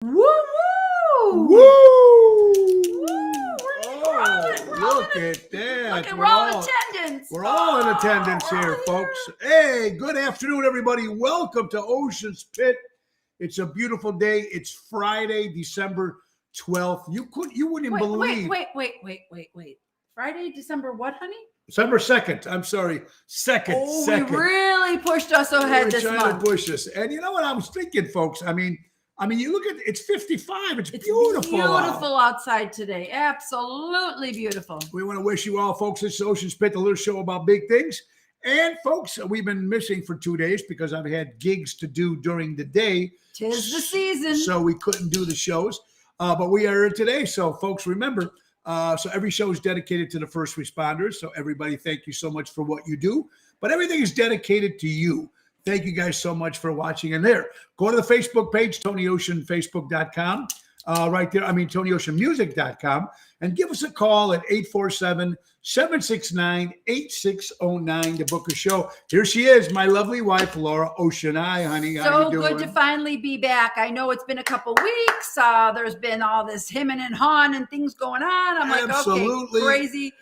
Woo woo! Woo! Look at that. Look at we're all in attendance. We're all in attendance here, folks. Hey, good afternoon, everybody. Welcome to Ocean's Pit. It's a beautiful day. It's Friday, December 12th. You wouldn't believe. Wait. Friday, December what, honey? December 2nd. I'm sorry. Second. We really pushed us ahead this month. We're trying to push us. And you know what I was thinking, folks? I mean, you look at it's 55. It's beautiful. Beautiful outside today. Absolutely beautiful. We want to wish you all, folks, this is Ocean's Pit, the little show about big things. And, folks, we've been missing for 2 days because I've had gigs to do during the day. 'Tis the season. So we couldn't do the shows. But we are here today. So, folks, remember, so every show is dedicated to the first responders. So, everybody, thank you so much for what you do. But everything is dedicated to you. Thank you guys so much for watching. And there, go to the Facebook page, TonyOceanFacebook.com. Right there, TonyOceanMusic.com. And give us a call at 847-769-8609 to book a show. Here she is, my lovely wife, Laura Ocean. Hi, honey. How you doing? So good to finally be back. I know it's been a couple weeks. There's been all this hemming and hawing and things going on. I'm like, okay, crazy.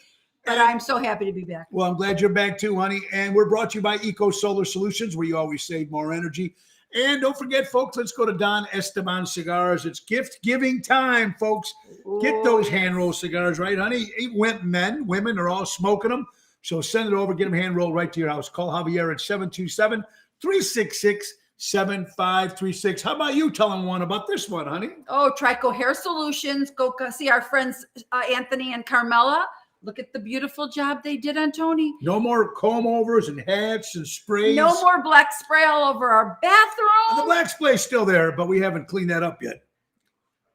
But I'm so happy to be back. Well, I'm glad you're back too, honey. And we're brought to you by Eco Solar Solutions, where you always save more energy. And don't forget, folks, let's go to Don Esteban Cigars. It's gift giving time, folks. Get those hand rolled cigars, right, honey? Women are all smoking them. So send it over, get them hand rolled right to your house. Call Javier at 727-366-7536. How about you telling one about this one, honey? Oh, Trico Hair Solutions. Go see our friends Anthony and Carmela. Look at the beautiful job they did on Tony. No more comb overs and hats and sprays. No more black spray all over our bathroom. The black spray's still there, but we haven't cleaned that up yet.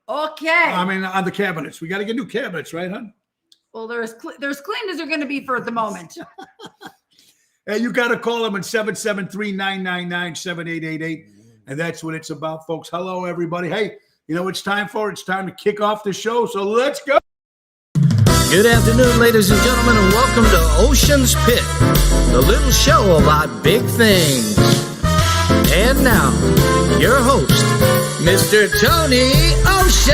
Okay. On the cabinets. We got to get new cabinets, right, hon? Well, they're as clean as they're going to be for the moment. Hey, you got to call them at 773-999-7888. And that's what it's about, folks. Hello, everybody. Hey, you know what it's time for? It's time to kick off the show. So let's go. Good afternoon, ladies and gentlemen, and welcome to Ocean's Pit, the little show about big things. And now, your host, Mr. Tony Ocean.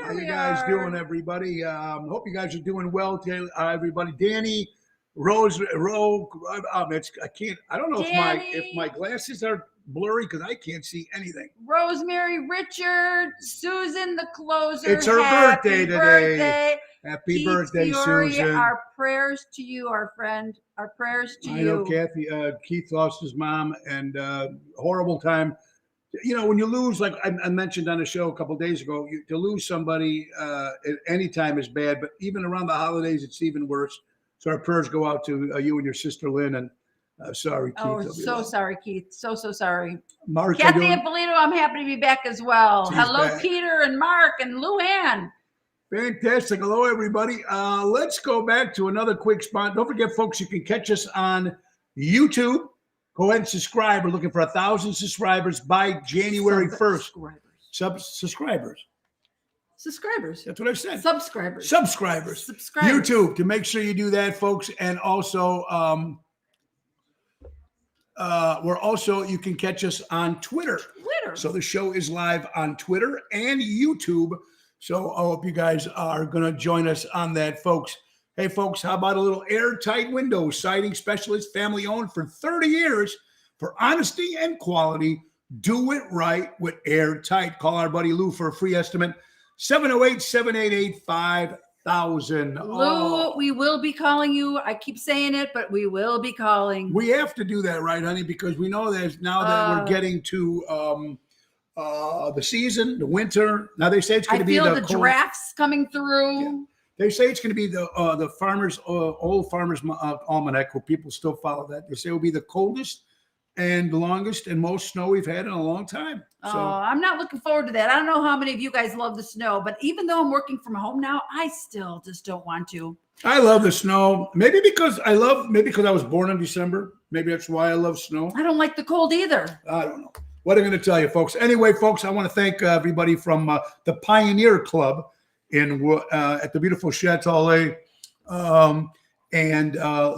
How you guys doing, everybody? Hope you guys are doing well today, everybody. Danny, Rose, I don't know if my glasses are blurry because I can't see anything. Rosemary, Richard, Susan, the closer. It's her birthday today. Happy Keith birthday, Fury, Susan. Our prayers to you, our friend. Our prayers to you. I know, Kathy. Keith lost his mom, and horrible time. You know, when you lose, like I mentioned on the show a couple of days ago, to lose somebody at any time is bad, but even around the holidays, it's even worse. So our prayers go out to you and your sister Lynn, and sorry, Keith. Oh, so sorry, Keith. So sorry. Mark, Kathy Ippolito, I'm happy to be back as well. She's Hello, back. Peter and Mark and Luann. Fantastic. Hello, everybody. Let's go back to another quick spot. Don't forget, folks, you can catch us on YouTube. Go ahead and subscribe. We're looking for 1,000 subscribers by January 1st. Subscribers. That's what I said. Subscribers. YouTube, to make sure you do that, folks. And also, you can catch us on Twitter. So the show is live on Twitter and YouTube. So I hope you guys are going to join us on that, folks. Hey, folks, how about a little Airtight Windows siding specialist, family owned for 30 years for honesty and quality. Do it right with Airtight. Call our buddy Lou for a free estimate. 708-788-5000. Lou, we will be calling you. I keep saying it, but we will be calling. We have to do that, right, honey? Because we know that now that we're getting to the season, the winter. Now they say it's going to be the drafts coming through. Yeah. They say it's going to be the old farmer's almanac, where people still follow that. They say it will be the coldest and the longest and most snow we've had in a long time. So, I'm not looking forward to that. I don't know how many of you guys love the snow, but even though I'm working from home now, I still just don't want to. I love the snow. Maybe because I was born in December. Maybe that's why I love snow. I don't like the cold either. I don't know. What I'm going to tell you, folks. Anyway, folks, I want to thank everybody from the Pioneer Club at the beautiful Chateau. And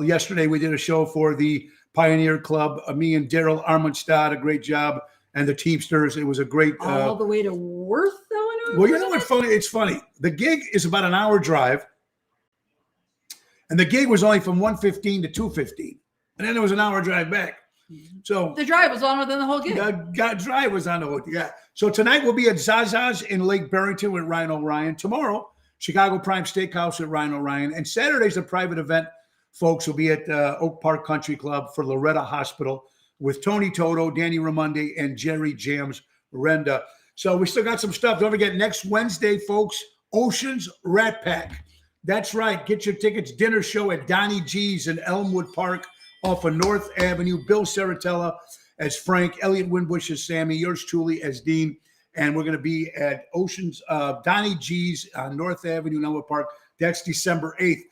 yesterday we did a show for the Pioneer Club. Me and Daryl Armandstad, a great job, and the Teamsters. It was a great. All the way to Worth, Illinois. Well, you know what's funny? It's funny. The gig is about an hour drive, and the gig was only from 1:15 to 2:15, and then there was an hour drive back. So the drive was longer than the whole gig. The drive was on the hook. Yeah. So tonight we'll be at Zaza's in Lake Barrington with Ryan O'Ryan. Tomorrow, Chicago Prime Steakhouse at Ryan O'Ryan. And Saturday's a private event. Folks will be at Oak Park Country Club for Loretta Hospital with Tony Toto, Danny Ramundi, and Jerry Jams Renda. So we still got some stuff. Don't forget, next Wednesday, folks, Oceans Rat Pack. That's right. Get your tickets. Dinner show at Donnie G's in Elmwood Park off of North Avenue. Bill Saratella as Frank, Elliot Winbush as Sammy, yours truly as Dean. And we're going to be at Oceans, Donnie G's on North Avenue, Elmwood Park. That's December 8th.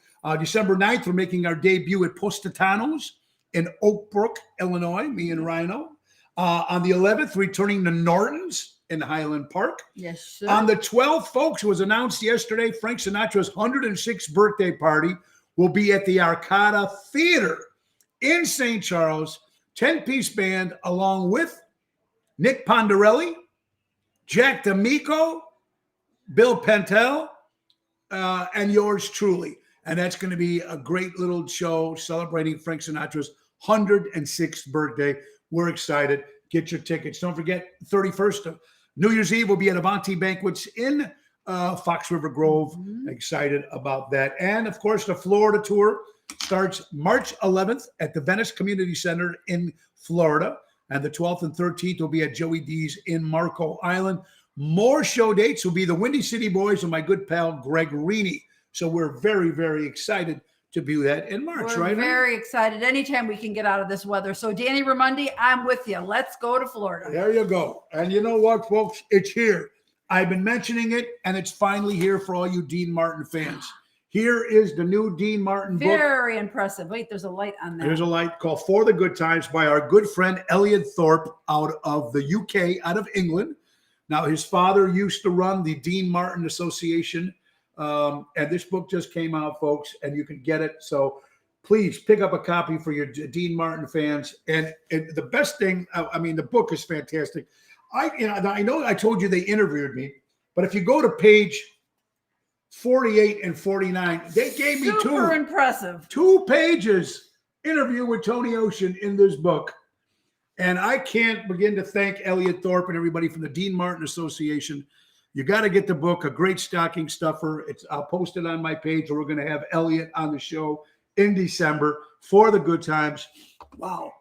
December 9th, we're making our debut at Postatanos in Oak Brook, Illinois, me and Rhino. On the 11th, returning to Norton's in Highland Park. Yes, sir. On the 12th, folks, it was announced yesterday, Frank Sinatra's 106th birthday party will be at the Arcada Theater in St. Charles. 10-piece band along with Nick Pondarelli, Jack D'Amico, Bill Pentel, and yours truly. And that's going to be a great little show celebrating Frank Sinatra's 106th birthday. We're excited. Get your tickets. Don't forget, 31st, New Year's Eve, will be at Avanti Banquets in Fox River Grove. Mm-hmm. Excited about that. And, of course, the Florida tour starts March 11th at the Venice Community Center in Florida. And the 12th and 13th will be at Joey D's in Marco Island. More show dates will be the Windy City Boys and my good pal, Greg Reaney. So we're very, very excited to do that in March, We're right? Very excited. Anytime we can get out of this weather. So Danny Ramundi, I'm with you. Let's go to Florida. There you go. And you know what, folks? It's here. I've been mentioning it, and it's finally here for all you Dean Martin fans. Here is the new Dean Martin book. Very impressive. Wait, there's a light on there. There's a light called For the Good Times by our good friend Elliot Thorpe out of the UK, out of England. Now, his father used to run the Dean Martin Association. And this book just came out, folks, and you can get it. So please pick up a copy for your Dean Martin fans. And the best thing, I mean, the book is fantastic. I know I told you they interviewed me, but if you go to page 48 and 49, they gave me Super impressive. 2 pages interview with Tony Ocean in this book. And I can't begin to thank Elliot Thorpe and everybody from the Dean Martin Association. You got to get the book, a great stocking stuffer. I'll post it on my page, or we're going to have Elliot on the show in December for the good times. Wow.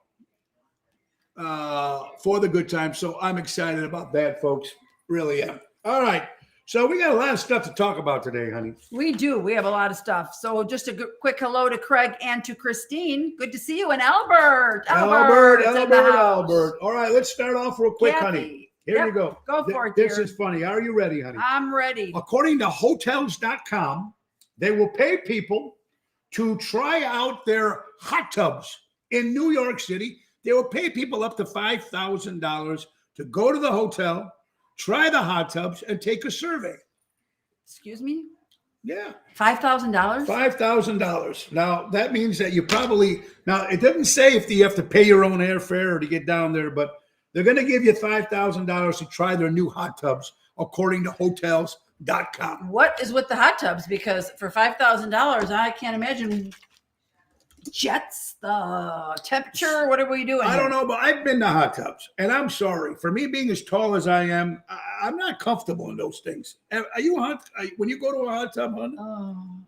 For the good times. So I'm excited about that, folks. Really am. All right. So we got a lot of stuff to talk about today, honey. We do. We have a lot of stuff. So just a quick hello to Craig and to Christine. Good to see you. And Albert. Albert. All right, let's start off real quick, Kathy. honey. Here you go. Go for it, This dear. is funny. Are you ready, honey? I'm ready. According to Hotels.com, they will pay people to try out their hot tubs in New York City. They will pay people up to $5,000 to go to the hotel, try the hot tubs, and take a survey. Excuse me? Yeah. $5,000? $5,000. Now, that means that you probably, now it doesn't say if you have to pay your own airfare or to get down there, but they're going to give you $5,000 to try their new hot tubs, according to Hotels.com. What is with the hot tubs? Because for $5,000, I can't imagine jets, the temperature. What are we doing? I don't know, but I've been to hot tubs, and I'm sorry. For me being as tall as I am, I'm not comfortable in those things. Are you when you go to a hot tub, honey? Oh,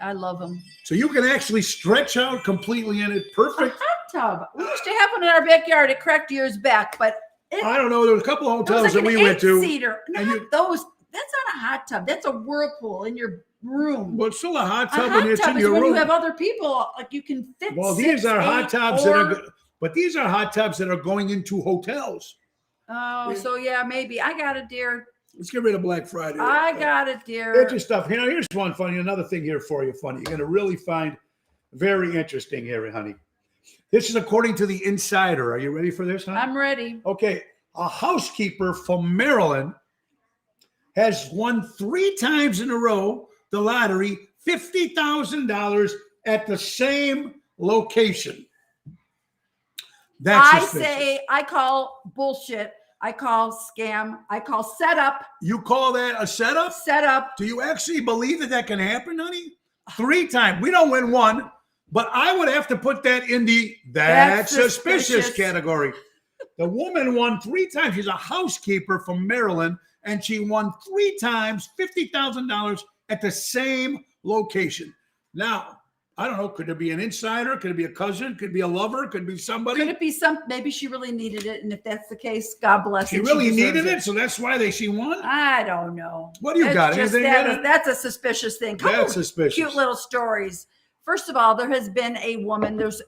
I love them. So you can actually stretch out completely in it. Perfect. Tub. We used to have one in our backyard. It cracked years back, but I don't know. There was a couple of hotels like that we went to. Seater. Not those. That's not a hot tub. That's a whirlpool in your room. Well, it's still a hot A tub, hot and it's tub in is your when room. you have other people. Like you can fit. Well, 6, these are 8, hot tubs 4. that are good, but these are hot tubs that are going into hotels. Oh, so yeah, maybe I got it, dear. Let's get rid of Black Friday. I got it, dear. Interesting stuff. Here's one funny. Another thing here for you, funny. You're going to really find very interesting here, honey. This is according to the Insider. Are you ready for this, honey? I'm ready. Okay. A housekeeper from Maryland has won 3 times in a row the lottery, $50,000 at the same location. That's suspicious. I call bullshit. I call scam. I call setup. You call that a setup? Setup. Do you actually believe that can happen, honey? 3 times. We don't win 1, but I would have to put that in the that's suspicious category. The woman won 3 times. She's a housekeeper from Maryland, and she won 3 times $50,000 at the same location. Now, I don't know. Could it be an insider? Could it be a cousin? Could it be a lover? Could it be somebody? Could it be maybe she really needed it. And if that's the case, God bless her. She really needed it. So that's why she won? I don't know. What do you got? That's a suspicious thing. That's suspicious. Cute little stories. First of all, there has been a woman, there's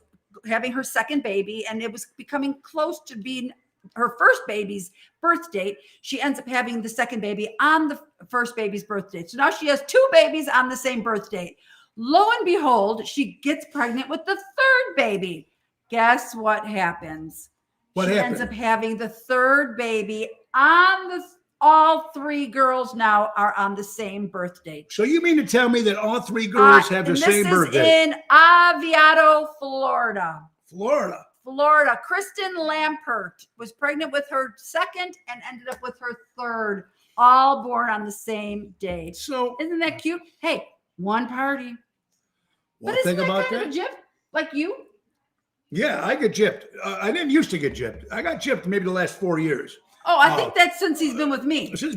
having her second baby, and it was becoming close to being her first baby's birth date. She ends up having the second baby on the first baby's birth date. So now she has 2 babies on the same birth date. Lo and behold, she gets pregnant with the 3rd baby. Guess what happens? She ends up having the 3rd baby on all 3 girls now are on the same birth date. So you mean to tell me that all 3 girls have the same birthday? This is in Aviado, Florida. Florida. Kristen Lampert was pregnant with her 2nd and ended up with her 3rd, all born on the same day. So isn't that cute? Hey, one party. But isn't that kind of a gypped? Like you? Yeah, I get gypped. I didn't used to get gypped. I got gypped maybe the last 4 years. Oh, I think that's since he's been with me. Because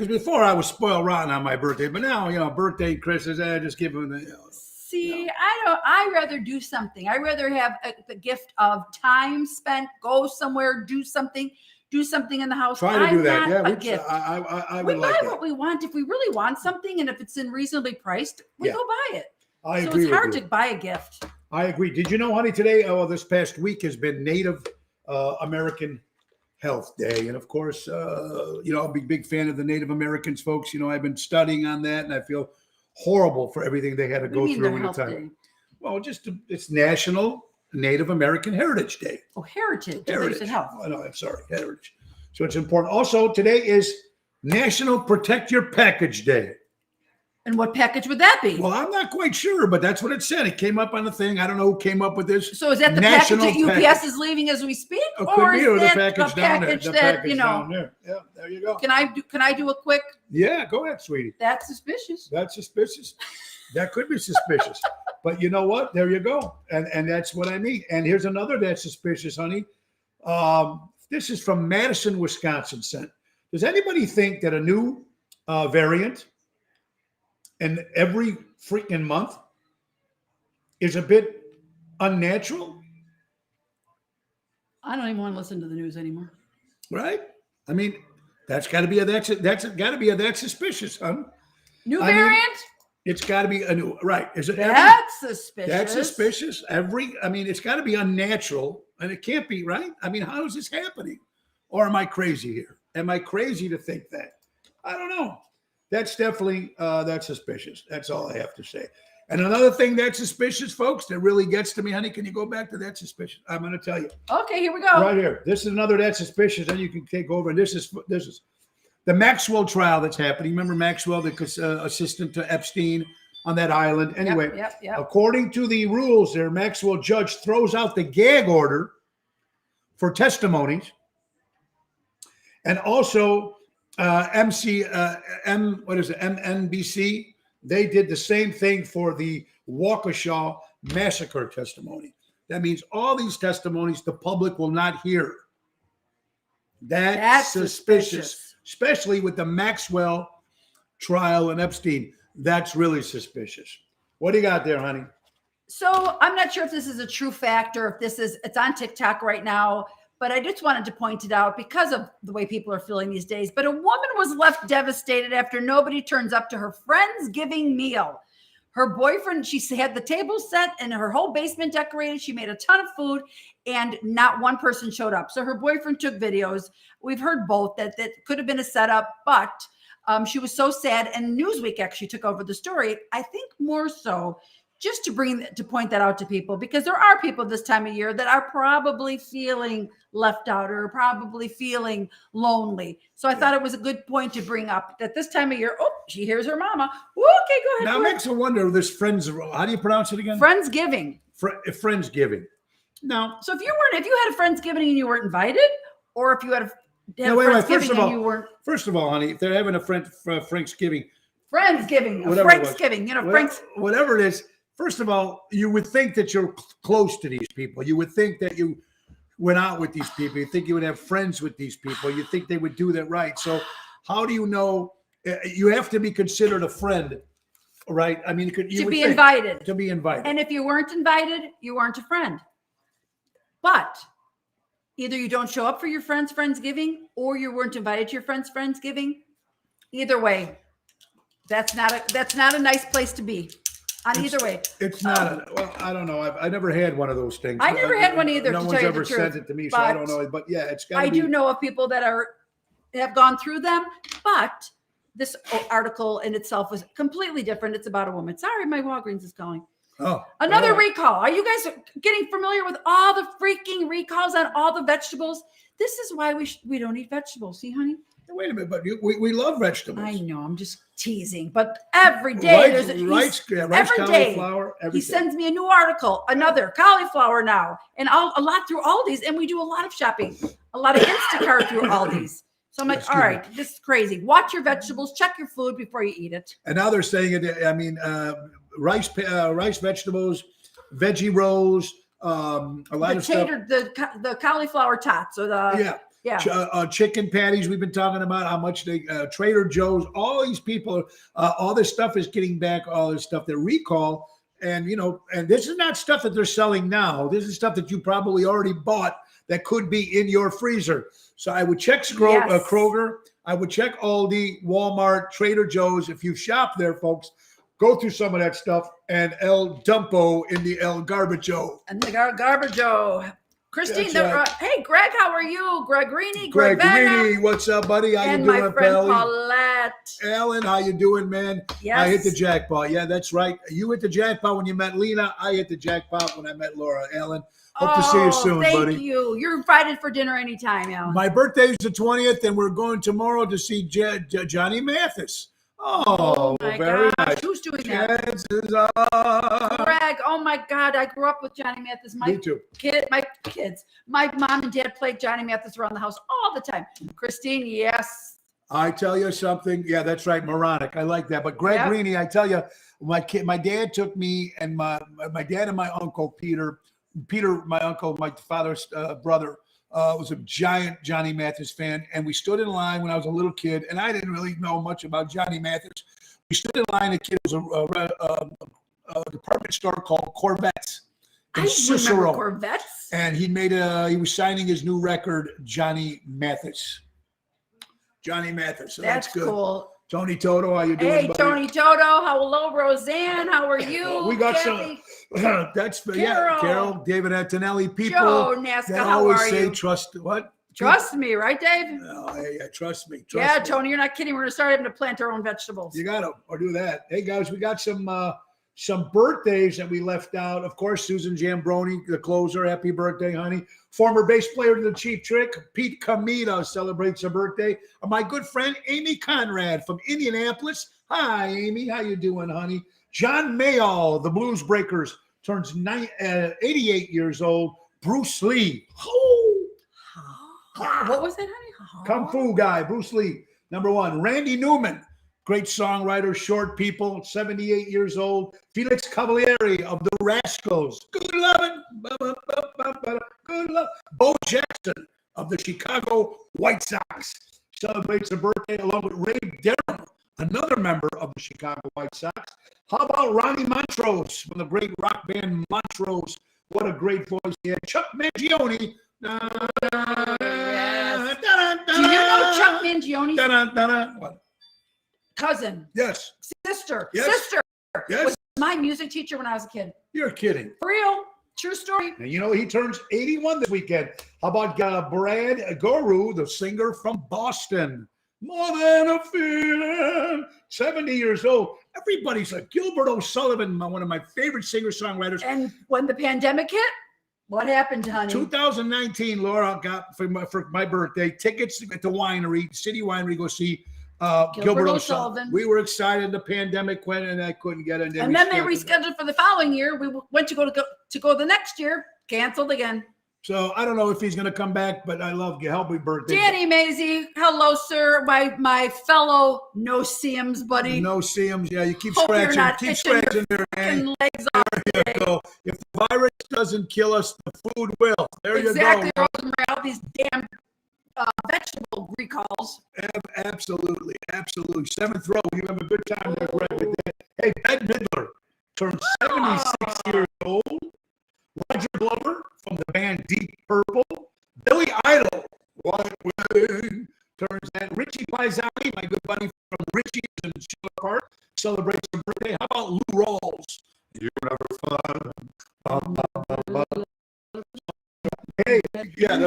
before I was spoiled rotten on my birthday, but now, birthday, Christmas, I just give him the. See, I rather do something. I rather have the gift of time spent, go somewhere, do something in the house. Try to do that. Yeah, we buy what we want. If we really want something, and if it's in reasonably priced, we go buy it. I agree. So it's hard to buy a gift. I agree. Did you know, honey, today, this past week has been Native American Health Day. And of course, I'm a big fan of the Native Americans, folks. I've been studying on that, and I feel horrible for everything they had to go through in the time. Day? Well, it's National Native American Heritage Day. Oh, Heritage. Health. Oh, no, I'm sorry. Heritage. So it's important. Also, today is National Protect Your Package Day. And what package would that be? Well, I'm not quite sure, but that's what it said. It came up on the thing. I don't know who came up with this. So is that the package that UPS is leaving as we speak? Or is that the package down there? The package down there. Yeah, there you go. Can I do a quick? Yeah, go ahead, sweetie. That's suspicious. That could be suspicious. But you know what? There you go. And that's what I mean. And here's another that's suspicious, honey. This is from Madison, Wisconsin. Does anybody think that a new variant and every freaking month is a bit unnatural? I don't even want to listen to the news anymore. Right? I mean, that's got to be that's suspicious, huh? New variant? It's got to be a new, right? Is it? That's suspicious. That's suspicious. It's got to be unnatural, and it can't be, right? I mean, how is this happening? Or am I crazy here? Am I crazy to think that? I don't know. That's definitely that's suspicious. That's all I have to say. And another thing that's suspicious, folks, that really gets to me, honey. Can you go back to that suspicious? I'm going to tell you. Okay, here we go. Right here. This is another that's suspicious. Then you can take over. And this is the Maxwell trial that's happening. Remember Maxwell, the assistant to Epstein on that island. Anyway, yep. According to the rules there, Maxwell judge throws out the gag order for testimonies. And also MNBC, they did the same thing for the Waukesha massacre testimony. That means all these testimonies the public will not hear. That's suspicious, especially with the Maxwell trial and Epstein. That's really suspicious. What do you got there, honey? So I'm not sure if this is a true fact or if it's on TikTok right now, but I just wanted to point it out because of the way people are feeling these days. But a woman was left devastated after nobody turns up to her Friendsgiving meal. Her boyfriend, she had the table set and her whole basement decorated. She made a ton of food and not one person showed up. So her boyfriend took videos. We've heard both that could have been a setup, but she was so sad. And Newsweek actually took over the story. I think more so just to point that out to people, because there are people this time of year that are probably feeling left out or probably feeling lonely. So I thought it was a good point to bring up that this time of year, oh, she hears her mama. Okay, go ahead. Now it makes me wonder, this friends, how do you pronounce it again? Friendsgiving. Friendsgiving. Now, So if you had a Friendsgiving and you weren't invited, or if you had a now, wait, Friendsgiving and you weren't. first of all, honey, if they're having a Friendsgiving, Friendsgiving, Whatever it was. Franksgiving, Franks. whatever it is, first of all, you would think that you're close to these people. You would think that you went out with these people. You think you would have friends with these people. You think they would do that right. So how do you know? You have to be considered a friend, right? I mean, To be invited. To be invited. And if you weren't invited, you weren't a friend. But either you don't show up for your friend's Friendsgiving or you weren't invited to your friend's Friendsgiving. Either way, that's not a nice place to be. Either way. It's not. Well, I don't know. I never had one of those things. I never had one either. No to one's tell you ever the truth, sent it to me, so I don't know. But yeah, it's got. I do know of people that have gone through them, but this article in itself was completely different. It's about a woman. Sorry, my Walgreens is calling. Oh, Another recall. Are you guys getting familiar with all the freaking recalls on all the vegetables? This is why we don't eat vegetables. See, honey? Wait a minute, but we love vegetables. I know. I'm just teasing. But every day rice, every day cauliflower. he sends me a new article, another cauliflower now, and a lot through Aldi's, and we do a lot of shopping, a lot of Instacart through Aldi's. So I'm like, all right, this is crazy. Watch your vegetables, check your food before you eat it. And now they're saying it. I mean, rice, vegetables, veggie rolls, a lot of stuff. The cauliflower tots or the chicken patties. We've been talking about how much they Trader Joe's. All these people, all this stuff is getting back. All this stuff they recall, and and this is not stuff that they're selling now. This is stuff that you probably already bought that could be in your freezer. So I would check Kroger. I would check Aldi, Walmart, Trader Joe's. If you shop there, folks, go through some of that stuff and El Dumpo in the El Garbaggio. And the Garbaggio. Christine, Right. Hey, Greg, how are you? Greg Greeny, Greg Greeny, what's up, buddy? How and you doing, my friend Pally? Paulette. Alan, how you doing, man? Yes. I hit the jackpot. Yeah, that's right. You hit the jackpot when you met Lena. I hit the jackpot when I met Laura. Alan, hope to see you soon, buddy. Thank you. You're invited for dinner anytime, Alan. My birthday's the 20th, and we're going tomorrow to see Johnny Mathis. Oh, my very gosh. nice. Who's doing that? Chances are. Greg, oh my God, I grew up with Johnny Mathis. Me too. My mom and dad played Johnny Mathis around the house all the time. Christine, yes. I tell you something. Yeah, that's right. Moronic. I like that. But Greg Greeny, I tell you, my dad took me and my dad and my uncle, Peter, my uncle, my father's brother, was a giant Johnny Mathis fan. And we stood in line when I was a little kid, and I didn't really know much about Johnny Mathis. We stood in line. The kid was a department store called Corvettes. I remember Corvettes. And he was signing his new record, Johnny Mathis. Johnny Mathis. So that's good. Cool. Tony Toto, how you doing, Hey, buddy? Tony Toto. Hello, Roseanne. How are you? We got Kathy? Carol, David Antonelli, people Joe Nasca, that how always are say you? Trust me, right, Dave? Oh, yeah, trust me. Yeah, me. Tony, you're not kidding. We're gonna start having to plant our own vegetables. You gotta or do that. Hey guys, we got some birthdays that we left out. Of course, Susan Jambroni, the closer. Happy birthday, honey. Former bass player to the Cheap Trick, Pete Comita, celebrates her birthday. My good friend Amy Conrad from Indianapolis. Hi, Amy. How you doing, honey? John Mayall, the Blues Breakers, turns 88 years old. Bruce Lee. What was that, honey? Kung Fu guy, Bruce Lee. Number one. Randy Newman, great songwriter, Short People, 78 years old. Felix Cavalieri of the Rascals. Good lovin'. Good love. Bo Jackson of the Chicago White Sox celebrates a birthday along with Ray Durham, another member of the Chicago White Sox. How about Ronnie Montrose from the great rock band Montrose? What a great voice he had. Chuck Mangione. Yes. Do you know Chuck Mangione's What? cousin? Yes. Sister. Yes. Sister. Yes. Was my music teacher when I was a kid. You're kidding. For real. True story. And he turns 81 this weekend. How about Brad Goru, the singer from Boston? More than a feeling. 70 years old. Everybody's like Gilbert O'Sullivan, one of my favorite singer-songwriters. And when the pandemic hit, what happened, honey? 2019, Laura got for my birthday tickets to the winery, City Winery, go see Gilbert O'Sullivan. We were excited. The pandemic went and I couldn't get it. And then they rescheduled for the following year. We went to go the next year, canceled again. So I don't know if he's going to come back, but I love happy birthday. Danny Mazie, hello, sir. My fellow no-see-ums buddy. No-see-ums, yeah. You keep Hope you're scratching. not Keep itching your scratching there, man. legs off There you go. If the virus doesn't kill us, the food will. There exactly, you go. Rosemary, all these damn vegetable recalls. Absolutely. Absolutely. Seventh row. You have a good time there, Greg. With that. Hey, Bette Midler turned 76 years old. Roger Glover from the band Deep Purple. Billy Idol, White Wedding, turns that. Richie Paisani, my good buddy from Richie's in Sheila Park, celebrates her birthday. How about Lou Rawls? You never find. Hey, yeah,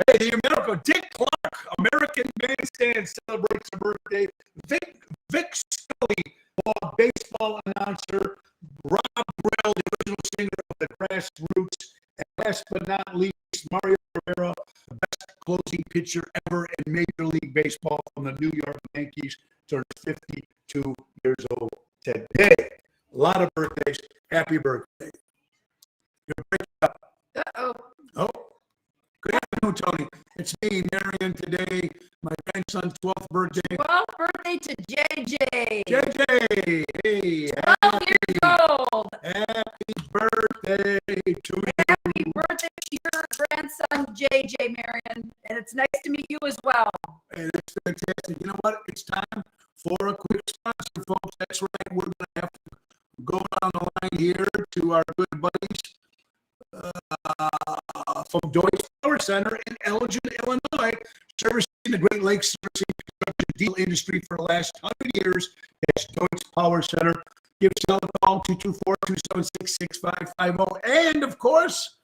hey, America. Dick Clark, American Bandstand, celebrates her birthday. Vic Scully, baseball announcer. Rob Brill, the original singer of the Grassroots. And last but not least, Mario Rivera, the best closing pitcher ever in Major League Baseball from the New York Yankees, turns 52 years old today. A lot of birthdays. Happy birthday. You're breaking up. Uh-oh. Oh. Good afternoon, Tony. It's me, Marion, today. My grandson's 12th birthday. 12th birthday to JJ. JJ, hey. 12 years old. Happy birthday to you. Happy birthday to your grandson, JJ, Marion. And it's nice to meet you as well. And it's fantastic. You know what? It's time for a quick sponsor, folks. That's right. We're going to have to go down the line here to our good buddies from Deutsch Power Center in Elgin, Illinois, servicing the Great Lakes servicing construction deal industry for the last 100 years. That's Deutsch Power Center. Give us a call, 224-276-6550. And, of course,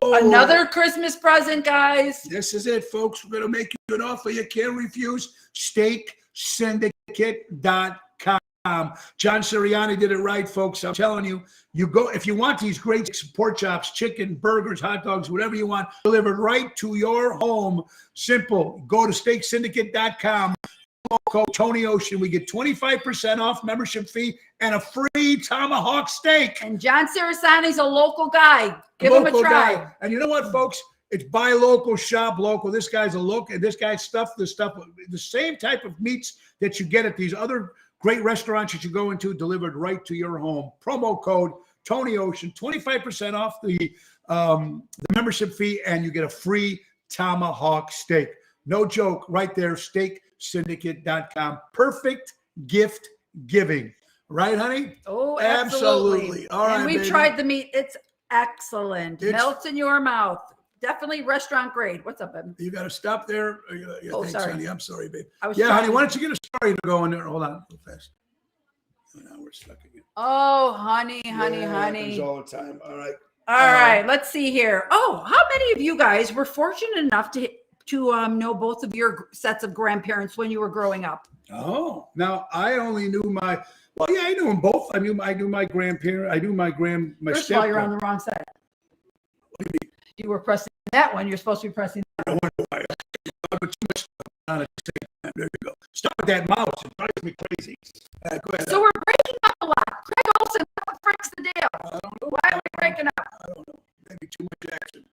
another Christmas present, guys. This is it, folks. We're going to make you an offer you can't refuse. SteakSyndicate.com. John Sirianni did it right, folks. I'm telling you, you go if you want these great pork chops, chicken, burgers, hot dogs, whatever you want, delivered right to your home. Simple. Go to SteakSyndicate.com. Code Tony Ocean. We get 25% off membership fee and a free tomahawk steak. And John Sirianni's a local guy. Give him a try. Guy. And you know what, folks? It's buy local, shop local. This guy's a local. This guy's the same type of meats that you get at these other great restaurants that you go into, delivered right to your home. Promo code Tony Ocean, 25% off the membership fee, and you get a free tomahawk steak. No joke, right there, SteakSyndicate.com. Perfect gift giving. Right, honey? Oh, absolutely. All right, and we've baby. tried the meat. It's excellent. Melts in your mouth. Definitely restaurant grade. What's up, babe? You got to stop there. Thanks, sorry. honey. I'm sorry, babe. Yeah, honey, why don't you get a story to go in there? Hold on real fast. Now we're stuck again. Oh, honey. Happens all the time. All right. All right. Let's see here. Oh, how many of you guys were fortunate enough to know both of your sets of grandparents when you were growing up? Oh, now I only knew I knew them both. I knew my grandparent. I knew my First of all, you're on the wrong side. What do you mean? You were pressing that one. You're supposed to be pressing that I wonder why. I put too much on at the same time. There you go. Stop with that mouse. It drives me crazy. Go ahead. So we're breaking up a lot. Craig Olson, what the frick's the deal? I don't know. Why are we breaking up? I don't know. Maybe too much action.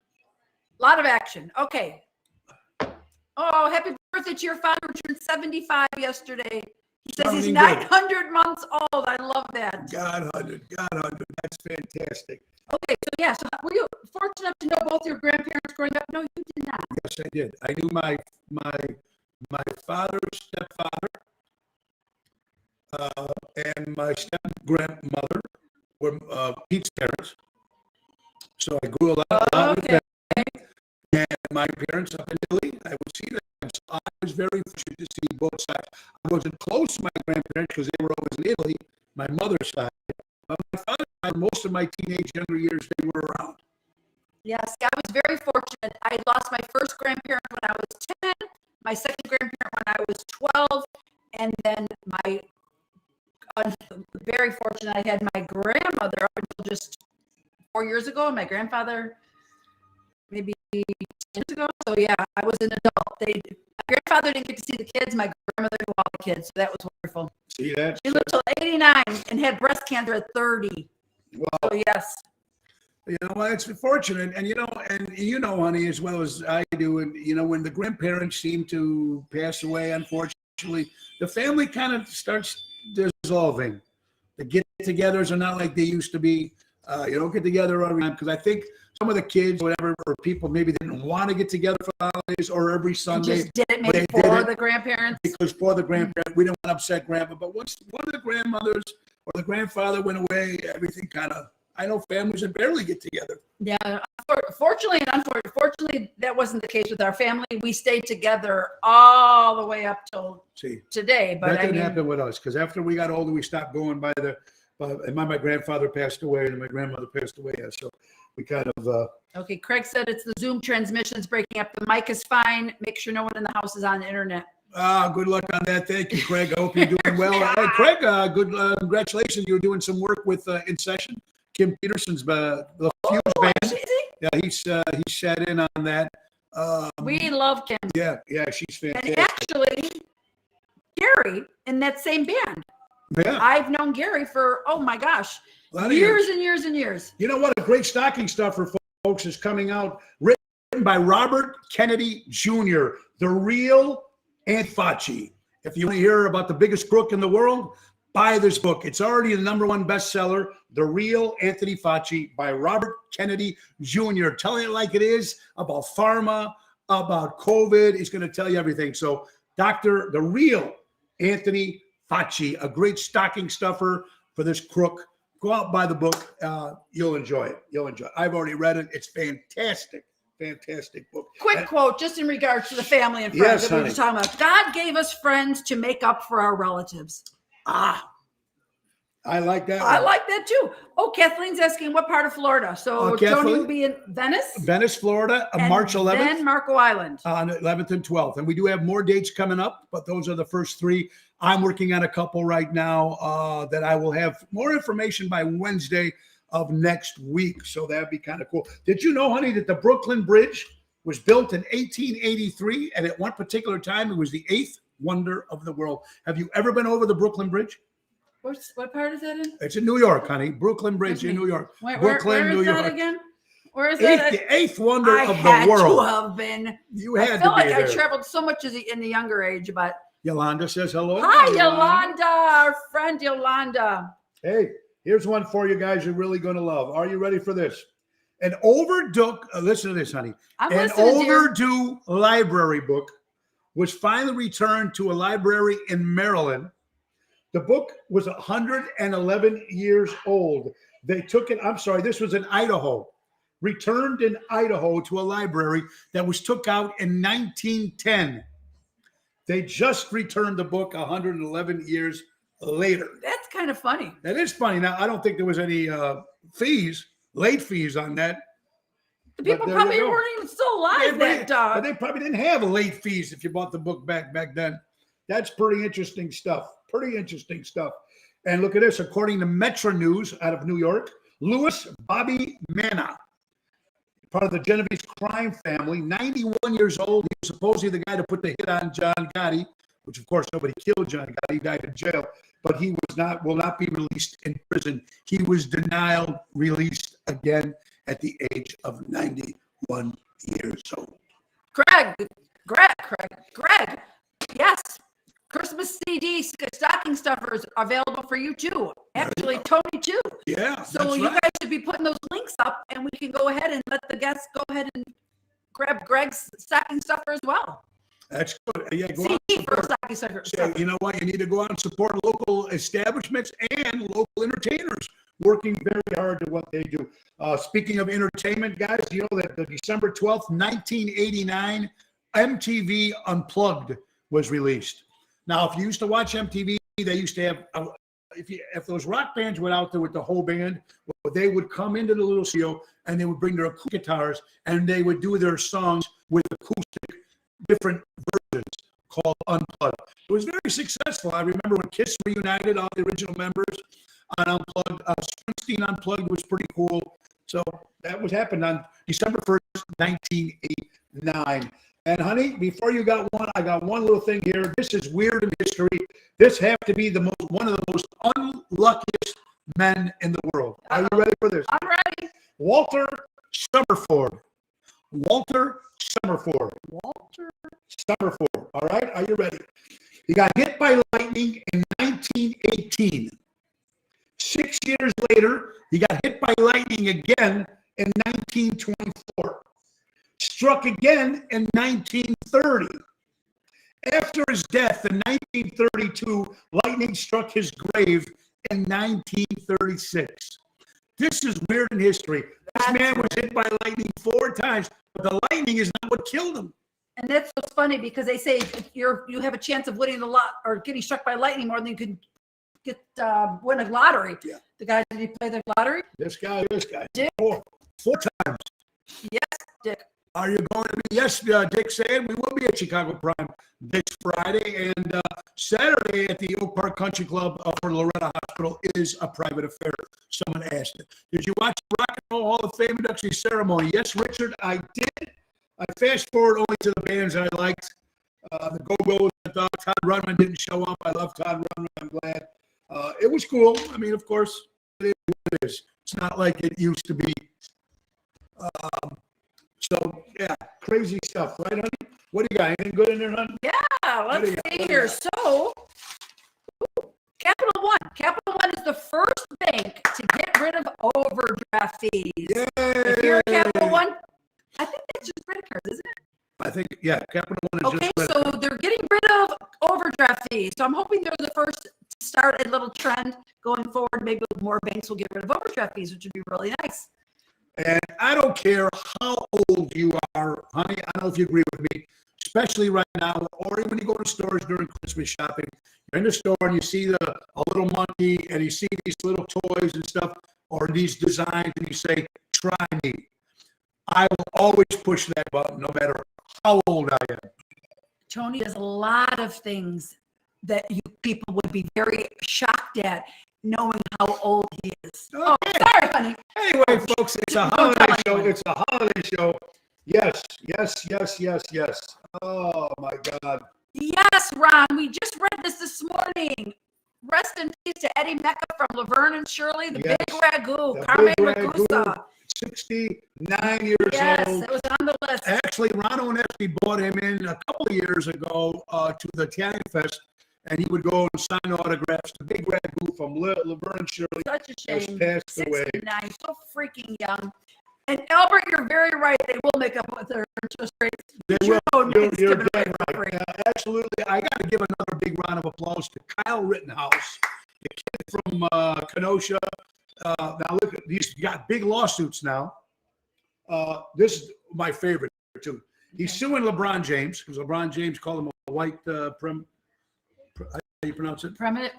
A lot of action. Okay. Oh, happy birthday to your father, who turned 75 yesterday. He says he's 900 months old. I love that. God 100. That's fantastic. Okay, so were you fortunate enough to know both your grandparents growing up? No, you did not. Yes, I did. I knew my father's stepfather and my step-grandmother were Pete's parents. So I grew a lot with them. And my parents up in Italy, I would see them. So I was very fortunate to see both sides. I wasn't close to my grandparents because they were always in Italy, my mother's side. But my father's side, most of my teenage younger years, they were around. Yes, I was very fortunate. I lost my first grandparent when I was 10, my second grandparent when I was 12, and then I'm very fortunate I had my grandmother up until just 4 years ago, and my grandfather maybe 10 years ago. So yeah, I was an adult. My grandfather didn't get to see the kids. My grandmother knew all the kids, so that was wonderful. See that? She lived till 89 and had breast cancer at 30. Well, So yes. well, it's fortunate, and honey, as well as I do, and when the grandparents seem to pass away, unfortunately, the family kind of starts dissolving. The get-togethers are not like they used to be. You don't get together every time because I think some of the kids, whatever, or people maybe didn't want to get together for the holidays or every Sunday. Just did it maybe for the grandparents. Because for the grandparents, we didn't want to upset grandma. But once one of the grandmothers or the grandfather went away, everything kind of. I know families that barely get together. Yeah, fortunately and unfortunately, that wasn't the case with our family. We stayed together all the way up till today. But that didn't happen with us because after we got older, we stopped going by the. And my grandfather passed away, and my grandmother passed away. Yeah, so we kind of. Okay, Craig said it's the Zoom transmissions breaking up. The mic is fine. Make sure no one in the house is on the internet. Good luck on that. Thank you, Craig. I hope you're doing well. Hey, Craig, good congratulations. You're doing some work with In Session. Kim Peterson's the Fuse band. Yeah, he's sat in on that. We love Kim. Yeah, she's fantastic. And actually, Gary in that same band. Yeah, I've known Gary for years and years and years. You know what? A great stocking stuffer, folks, is coming out, written by Robert Kennedy Jr., the real Aunt Fauci. If you want to hear about the biggest crook in the world, buy this book. It's already the #1 bestseller, The Real Anthony Fauci by Robert Kennedy Jr. Telling it like it is about pharma, about COVID. He's going to tell you everything. So, the real Anthony Fauci, a great stocking stuffer for this crook. Go out and buy the book. You'll enjoy it. I've already read it. It's fantastic. Fantastic book. Quick quote, just in regards to the family and friends that we were talking about. God gave us friends to make up for our relatives. I like that one. I like that too. Oh, Kathleen's asking what part of Florida. So Tony will be in Venice, Florida, on March 11th. Then Marco Island. On 11th and 12th. And we do have more dates coming up, but those are the first 3. I'm working on a couple right now that I will have more information by Wednesday of next week. So that'd be kind of cool. Did you know, honey, that the Brooklyn Bridge was built in 1883, and at one particular time, it was the 8th wonder of the world. Have you ever been over the Brooklyn Bridge? What part is that in? It's in New York, honey. Brooklyn Bridge in New York. Brooklyn, New York. Again? Where is that? The 8th wonder of the world. I had to have been. You had to be. I feel like I traveled so much in the younger age, but. Yolanda says hello. Hi, Yolanda, our friend Yolanda. Hey, here's one for you guys you're really going to love. Are you ready for this? An overdue, listen to this, honey. An overdue library book was finally returned to a library in Maryland. The book was 111 years old. They took it, this was in Idaho. Returned in Idaho to a library that was took out in 1910. They just returned the book 111 years later. That's kind of funny. That is funny. Now, I don't think there was any late fees on that. The people probably weren't even still alive but they probably didn't have late fees if you bought the book back then. That's pretty interesting stuff. And look at this. According to Metro News out of New York, Louis Bobby Manna, part of the Genovese crime family, 91 years old. He was supposedly the guy to put the hit on John Gotti, which of course nobody killed John Gotti. He died in jail, but he will not be released in prison. He was denied release again at the age of 91 years old. Greg. Yes. Christmas CD stocking stuffers available for you too. Actually, Tony too. Yeah. So you guys should be putting those links up, and we can go ahead and let the guests go ahead and grab Greg's stocking stuffer as well. That's good. Yeah, go CD for stocking stuffer. You know what? You need to go out and support local establishments and local entertainers working very hard to what they do. Speaking of entertainment, guys, you know that the December 12th, 1989, MTV Unplugged was released. Now, if you used to watch MTV, they used to have, if those rock bands went out there with the whole band, they would come into the little studio and they would bring their acoustic guitars and they would do their songs with acoustic different versions. called Unplugged. It was very successful. I remember when Kiss reunited all the original members on Unplugged. Springsteen Unplugged was pretty cool. So that was happened on December 1st, 1989. And honey, before you got one, I got one little thing here. This is weird in history. This have to be one of the most unluckiest men in the world. Are you ready for this? I'm ready. Walter Summerford. Walter Summerford. Walter Summerford. All right, are you ready? He got hit by lightning in 1918. 6 years later, he got hit by lightning again in 1924. Struck again in 1930. After his death in 1932, lightning struck his grave in 1936. This is weird in history. This man was hit by lightning 4 times, but the lightning is not what killed him. And that's what's funny because they say if you have a chance of winning the lot or getting struck by lightning more than you could win a lottery. Yeah. The guy, did he play the lottery? This guy. Dick. Four times. Yes, Dick. Are you going to be? Yes, Dick said we will be at Chicago Prime this Friday, and Saturday at the Oak Park Country Club for Loretta Hospital is a private affair. Someone asked it. Did you watch the Rock and Roll Hall of Fame induction ceremony? Yes, Richard, I did. I fast forward only to the bands that I liked. The Go-Go's, I thought Todd Rundgren didn't show up. I love Todd Rundgren. I'm glad. It was cool. I mean, of course, it is what it is. It's not like it used to be. So, yeah, crazy stuff, right, honey? What do you got? Anything good in there, honey? Yeah, let's see here. So, Capital One. Capital One is the first bank to get rid of overdraft fees. Yay! If you're a Capital One, I think that's just credit cards, isn't it? I think, yeah, Capital One is Okay, just so they're getting rid of overdraft fees. So I'm hoping they're the first to start a little trend going forward. Maybe more banks will get rid of overdraft fees, which would be really nice. And I don't care how old you are, honey. I don't know if you agree with me, especially right now, or even when you go to stores during Christmas shopping. You're in the store and you see a little monkey and you see these little toys and stuff, or these designs, and you say, try me. I will always push that button no matter how old I am. Tony does a lot of things that you people would be very shocked at knowing how old he is. Okay. Oh, sorry, honey. Anyway, folks, it's a holiday show. It's a holiday show. Yes. Oh, my God. Yes, Ron, we just read this morning. Rest in peace to Eddie Mecca from Laverne and Shirley, the Yes. Big Ragu, The Carmen Big Ragu. Ragusa. 69 years Yes, old. it was on the list. Actually, Ron Onesti brought him in a couple of years ago to the Italian Fest, and he would go and sign autographs. The Big Ragu from Laverne and Shirley Such a has shame. passed away. 69, so freaking young. And Albert, you're very right. They will make up with their interest rates. They True, will. Nate's You're giving away dead for right. free. Absolutely. I got to give another big round of applause to Kyle Rittenhouse, the kid from Kenosha. Now look, he's got big lawsuits now. This is my favorite too. He's suing LeBron James because LeBron James called him a white how do you pronounce it? Premise.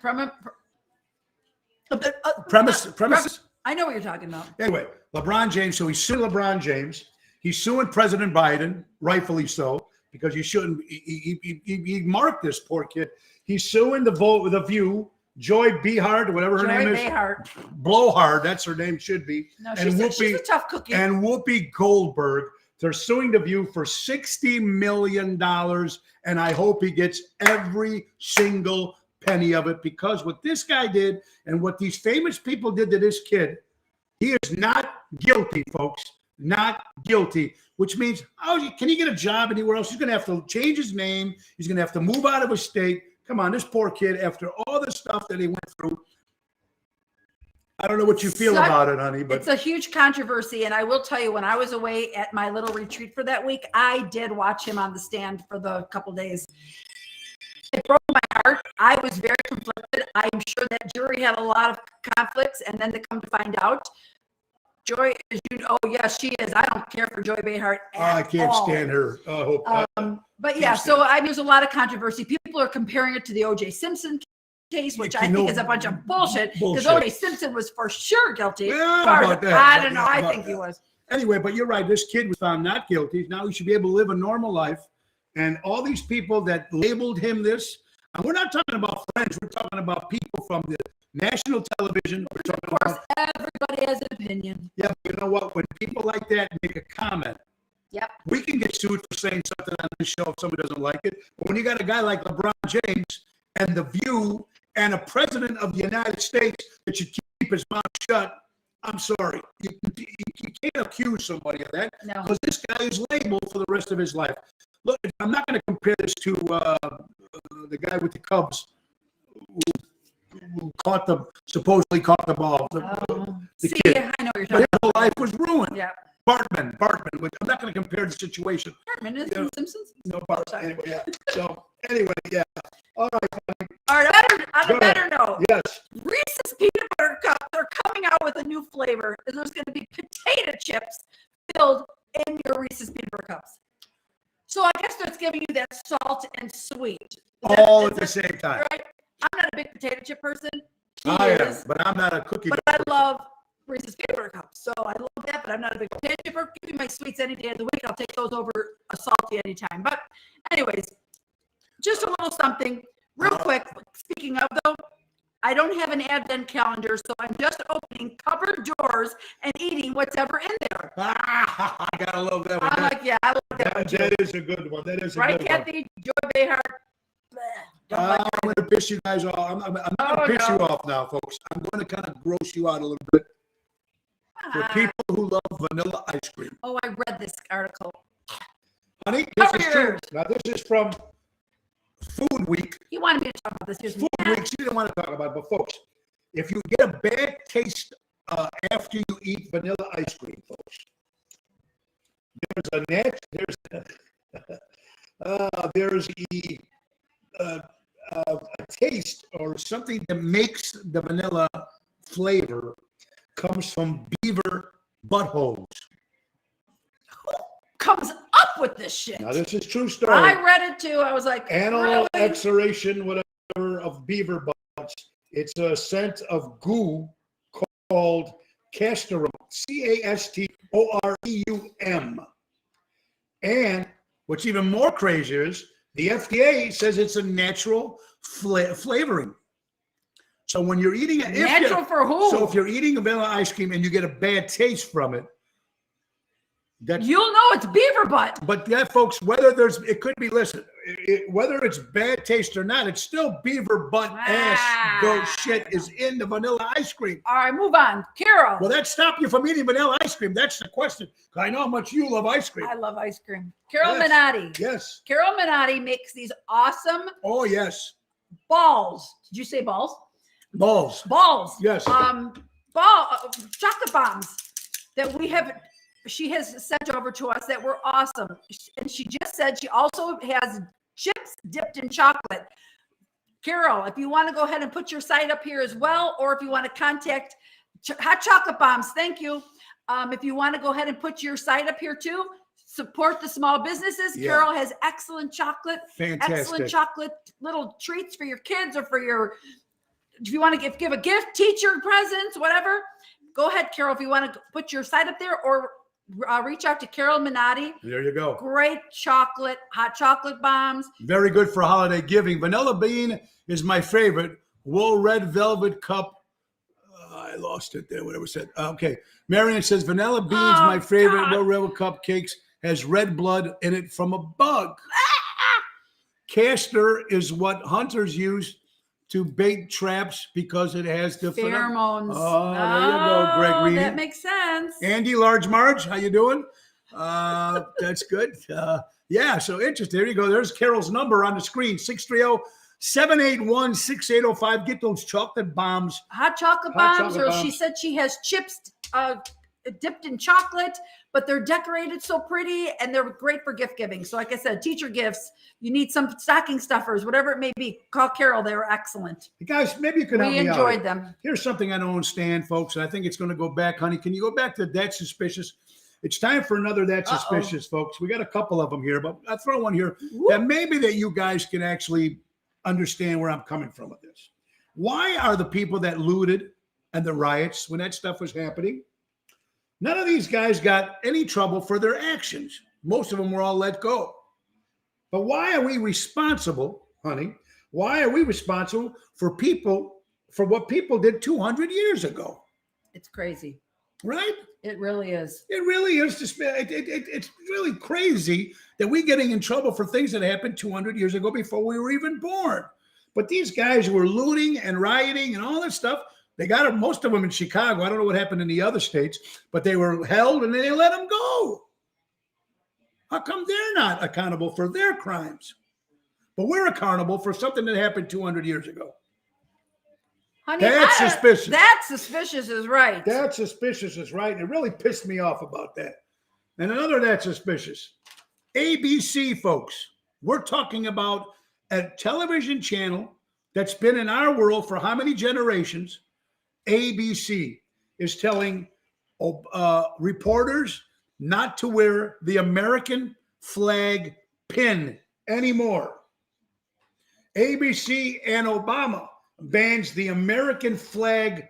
I know what you're talking about. Anyway, LeBron James. So he's suing LeBron James. He's suing President Biden, rightfully so, because you shouldn't. He marked this poor kid. He's suing the View. Joy Behar, whatever her name is. Blowhard, that's her name, should be. No, she's a tough cookie. And Whoopi Goldberg. They're suing The View for $60 million, and I hope he gets every single penny of it, because what this guy did and what these famous people did to this kid, he is not guilty, folks. Not guilty, which means, can he get a job anywhere else? He's going to have to change his name. He's going to have to move out of his state. Come on, this poor kid, after all the stuff that he went through. I don't know what you feel about it, honey, but it's a huge controversy. And I will tell you, when I was away at my little retreat for that week, I did watch him on the stand for the couple days. It broke my heart. I was very conflicted. I'm sure that jury had a lot of conflicts. And then to come to find out, Joy, as you know, yes, she is. I don't care for Joy Behar at I can't all. stand her. But yeah, so I mean, there's a lot of controversy. People are comparing it to the O.J. Simpson case, which I think is a bunch of bullshit, because O.J. Simpson was for sure guilty. Yeah, I don't know. I think he was. Anyway, but you're right. This kid was found not guilty. Now he should be able to live a normal life. And all these people that labeled him this, and we're not talking about friends, we're talking about people from the national television. We're talking Of course, about, everybody has an opinion. yeah, but you know what? When people like that make a comment, Yep. we can get sued for saying something on this show if somebody doesn't like it. But when you got a guy like LeBron James and The View and a president of the United States that should keep his mouth shut, I'm sorry. You can't accuse somebody of that No. because this guy is labeled for the rest of his life. Look, I'm not going to compare this to the guy with the Cubs who supposedly caught the ball. The See, kid. I know what you're But his talking whole life was ruined. about. Yeah. Bartman, but I'm not going to compare the situation. Hartman is Yeah. from Simpsons. No, Bartman. Anyway, yeah. So, anyway, yeah. All right. All right, on Go a better note, Yes. Reese's Peanut Butter Cups are coming out with a new flavor. There's going to be potato chips filled in your Reese's Peanut Butter Cups. So I guess that's giving you that salt and sweet. All at the same time. Right? I'm not a big potato chip person. He I am, is, but I'm not a cookie. but I love Reese's Peanut Butter Cups. So I love that, but I'm not a big potato chipper. Give me my sweets any day of the week. I'll take those over a salty anytime. But anyways, just a little something real quick. Speaking of though, I don't have an advent calendar, so I'm just opening cupboard doors and eating what's ever in there. I gotta love that one. I'm like, yeah, I like that one too. That is a good one. That is a Right, good one. Kathy? Joy Behar? Bleh, don't like I'm her. going to piss you guys off. I'm not Oh, going to piss no. you off now, folks. I'm going to kind of gross you out a little bit. For Ah. people who love vanilla ice cream. Oh, I read this article. Honey, this Cover is true. yours. Now, this is from Food Week. You wanted me to talk about this. Here's Food Week, she didn't want to talk about it, but folks, if you get a bad taste after you eat vanilla ice cream, folks, there's a taste or something that makes the vanilla flavor comes from beaver buttholes. comes up with this shit. Now, this is true story. I read it too. I was like, Anal really? exuration, whatever, of beaver butts. It's a scent of goo called castoreum, castoreum. And what's even more crazy is the FDA says it's a natural flavoring. So when you're eating it, Natural for who? So if you're eating a vanilla ice cream and you get a bad taste from it, You'll know it's beaver butt. but that, folks, whether it could be, listen, whether it's bad taste or not, it's still beaver butt ass goat shit is in the vanilla ice cream. All right, move on. Carol. Will that stop you from eating vanilla ice cream? That's the question. I know how much you love ice cream. I love ice cream. Carol Yes. Minotti. Yes. Carol Minotti makes these awesome Oh, yes. balls. Did you say balls? Balls. Balls. Yes. Chocolate bombs that she has sent over to us that were awesome. And she just said she also has chips dipped in chocolate. Carol, if you want to go ahead and put your site up here as well, or if you want to contact Hot Chocolate Bombs, thank you. If you want to go ahead and put your site up here too, support the small businesses. Yeah. Carol has excellent chocolate, Fantastic. excellent chocolate little treats for your kids or for your, if you want to give a gift, teacher presents, whatever. Go ahead, Carol, if you want to put your site up there, or reach out to Carol Minotti. There you go. Great chocolate, hot chocolate bombs. Very good for holiday giving. Vanilla bean is my favorite. Wool red velvet cup. I lost it there, whatever it said. Okay. Marion says vanilla beans, my favorite. God. Wool red cupcakes has red blood in it from a bug. Castor is what hunters use to bait traps because it has the Pheromones. Oh, there you go, Gregory. That makes sense. Andy Large Marge, how you doing? That's good. Yeah, so interesting. There you go. There's Carol's number on the screen, 630-781-6805. Get those chocolate bombs. Hot chocolate Hot bombs, chocolate or she bombs. said she has chips dipped in chocolate, but they're decorated so pretty and they're great for gift giving. So like I said, teacher gifts, you need some stocking stuffers, whatever it may be, call Carol. They were excellent. You guys, maybe you can help We me out. enjoyed them. Here's something I don't understand, folks, and I think it's going to go back, honey. Can you go back to That's Suspicious? It's time for another That's Suspicious, folks. We got a couple of them here, but I'll throw one here that maybe that you guys can actually understand where I'm coming from with this. Why are the people that looted and the riots, when that stuff was happening, none of these guys got any trouble for their actions? Most of them were all let go. But why are we responsible, honey? Why are we responsible for what people did 200 years ago? It's crazy. Right? It really is. It really is. It's really crazy that we're getting in trouble for things that happened 200 years ago before we were even born. But these guys who were looting and rioting and all that stuff, they got most of them in Chicago. I don't know what happened in the other states, but they were held and then they let them go. How come they're not accountable for their crimes? But we're accountable for something that happened 200 years ago. Honey, That's suspicious. That's suspicious is right. That's suspicious is right. And it really pissed me off about that. And another that's suspicious. ABC, folks. We're talking about a television channel that's been in our world for how many generations? ABC is telling reporters not to wear the American flag pin anymore. ABC and Obama bans the American flag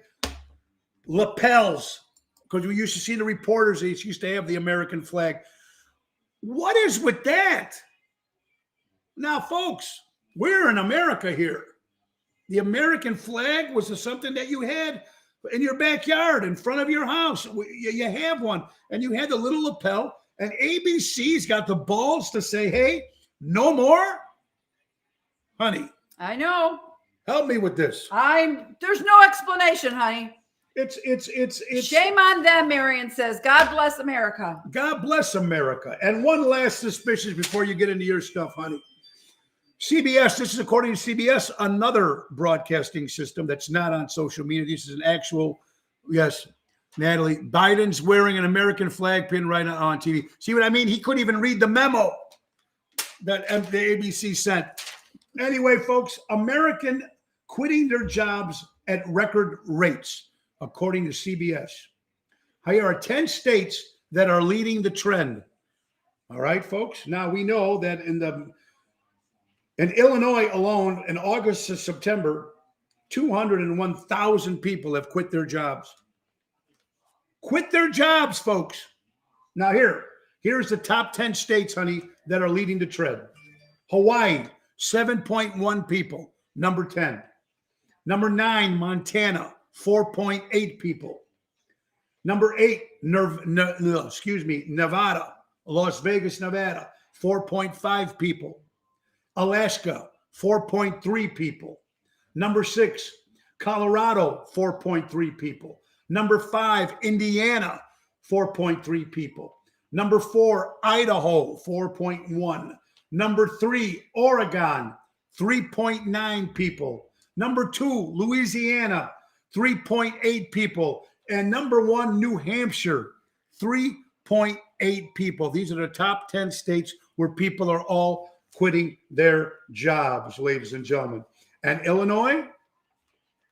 lapels, because we used to see the reporters, they used to have the American flag. What is with that? Now, folks, we're in America here. The American flag was something that you had in your backyard, in front of your house. You have one, and you had the little lapel, and ABC's got the balls to say, hey, no more? Honey. I know. Help me with this. There's no explanation, honey. It's Shame on them, Marion says. God bless America. God bless America. And one last suspicion before you get into your stuff, honey. CBS, this is according to CBS, another broadcasting system that's not on social media. This is an actual, yes, Natalie, Biden's wearing an American flag pin right on TV. See what I mean? He couldn't even read the memo that the ABC sent. Anyway, folks, American quitting their jobs at record rates, according to CBS. Here are 10 states that are leading the trend. All right, folks. Now we know that in Illinois alone, in August to September, 201,000 people have quit their jobs. Quit their jobs, folks. Now here's the top 10 states, honey, that are leading the trend. Hawaii, 7.1 people, number 10. Number 9, Montana, 4.8 people. Number 8, Nevada, Las Vegas, Nevada, 4.5 people. Alaska, 4.3 people. Number 6, Colorado, 4.3 people. Number 5, Indiana, 4.3 people. Number 4, Idaho, 4.1. Number 3, Oregon, 3.9 people. Number 2, Louisiana, 3.8 people. And number 1, New Hampshire, 3.8 people. These are the top 10 states where people are all quitting their jobs, ladies and gentlemen. And Illinois,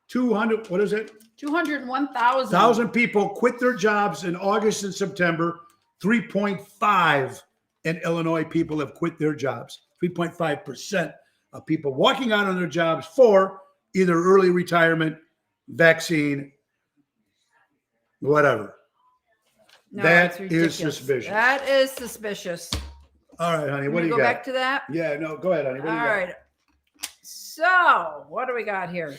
201,000 people quit their jobs in August and September. 3.5 in Illinois people have quit their jobs. 3.5% of people walking out on their jobs for either early retirement, vaccine, whatever. No, that is suspicious. That is suspicious. All right, honey. What do you got? Go back to that? Yeah, no, go ahead, honey. What do you got? All right. So, what do we got here?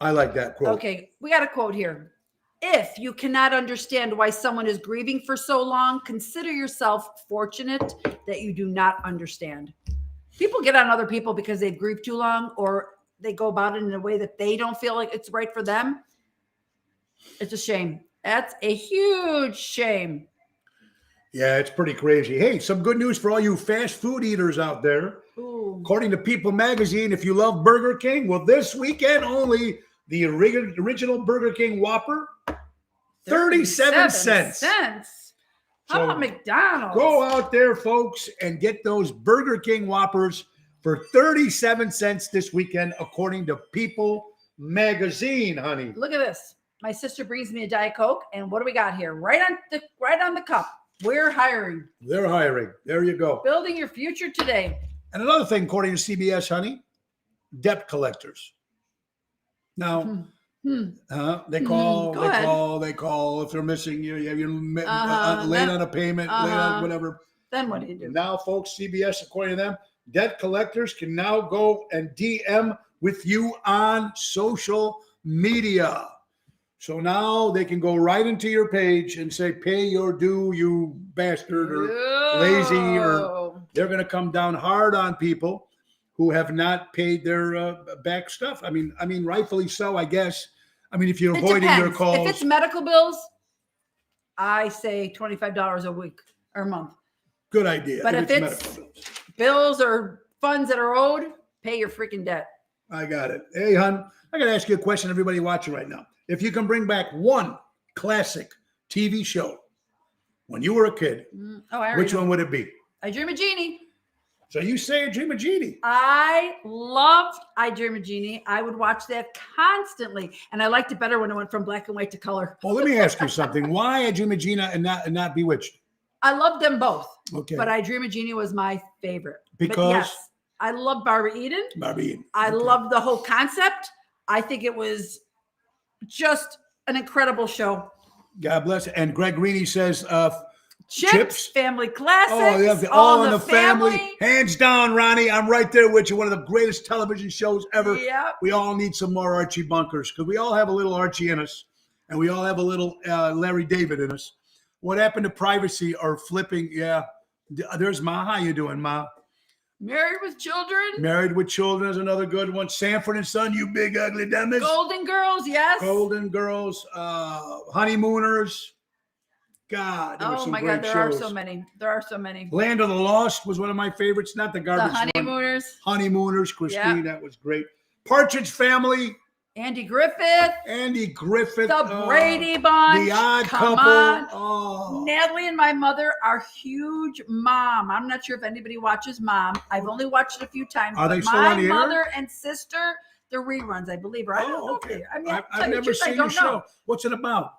I like that quote. Okay, we got a quote here. If you cannot understand why someone is grieving for so long, consider yourself fortunate that you do not understand. People get on other people because they've grieved too long, or they go about it in a way that they don't feel like it's right for them. It's a shame. That's a huge shame. Yeah, it's pretty crazy. Hey, some good news for all you fast food eaters out there. Ooh. According to People Magazine, if you love Burger King, well, this weekend only, the original Burger King Whopper, 37 cents. How about McDonald's? Go out there, folks, and get those Burger King Whoppers for 37 cents this weekend, according to People Magazine, honey. Look at this. My sister brings me a Diet Coke, and what do we got here? Right on the cup. We're hiring. They're hiring. There you go. Building your future today. And another thing, according to CBS, honey, debt collectors. Now, they call if they're missing you. You're late on a payment, late on whatever. Then what do you do? Now, folks, CBS, according to them, debt collectors can now go and DM with you on social media. So now they can go right into your page and say, pay your due, you bastard, or lazy, or they're going to come down hard on people who have not paid their back stuff. I mean, rightfully so, I guess. I mean, if you're avoiding their calls. If it's medical bills, I say $25 a week or a month. Good idea. But if it's bills or funds that are owed, pay your freaking debt. I got it. Hey, hon, I got to ask you a question, everybody watching right now. If you can bring back one classic TV show when you were a kid, which one would it be? I Dream of Jeannie. So you say I Dream of Jeannie. I loved I Dream of Jeannie. I would watch that constantly. And I liked it better when it went from black and white to color. Well, let me ask you something. Why I Dream of Jeannie and not Bewitched? I loved them both. Okay. But I Dream of Jeannie was my favorite. Because? But yes, I loved Barbara Eden. Barbara Eden. I loved the whole concept. I think it was just an incredible show. God bless it. And Greg Greeny says, Chips, family classics. Oh, yeah, All in the family. Hands down, Ronnie. I'm right there with you. One of the greatest television shows ever. Yep. We all need some more Archie Bunkers because we all have a little Archie in us, and we all have a little Larry David in us. What happened to privacy or flipping? Yeah. There's Ma. How you doing, Ma? Married with Children. Married with Children is another good one. Sanford and Son, you big ugly dummies. Golden Girls, yes. Golden Girls. Honeymooners. God, there were some great shows. There are so many. There are so many. Land of the Lost was one of my favorites. Not the garbage one. The Honeymooners. Honeymooners, Christine, that was great. Partridge Family. Andy Griffith. The Brady Bunch. The Odd Come Couple. on. Oh. Natalie and my mother are huge Mom. I'm not sure if anybody watches Mom. I've only watched it a few times. Are they still on the air? My mother and sister, the reruns, I believe. Or I don't know. Okay. I mean, I've never seen the show. What's it about?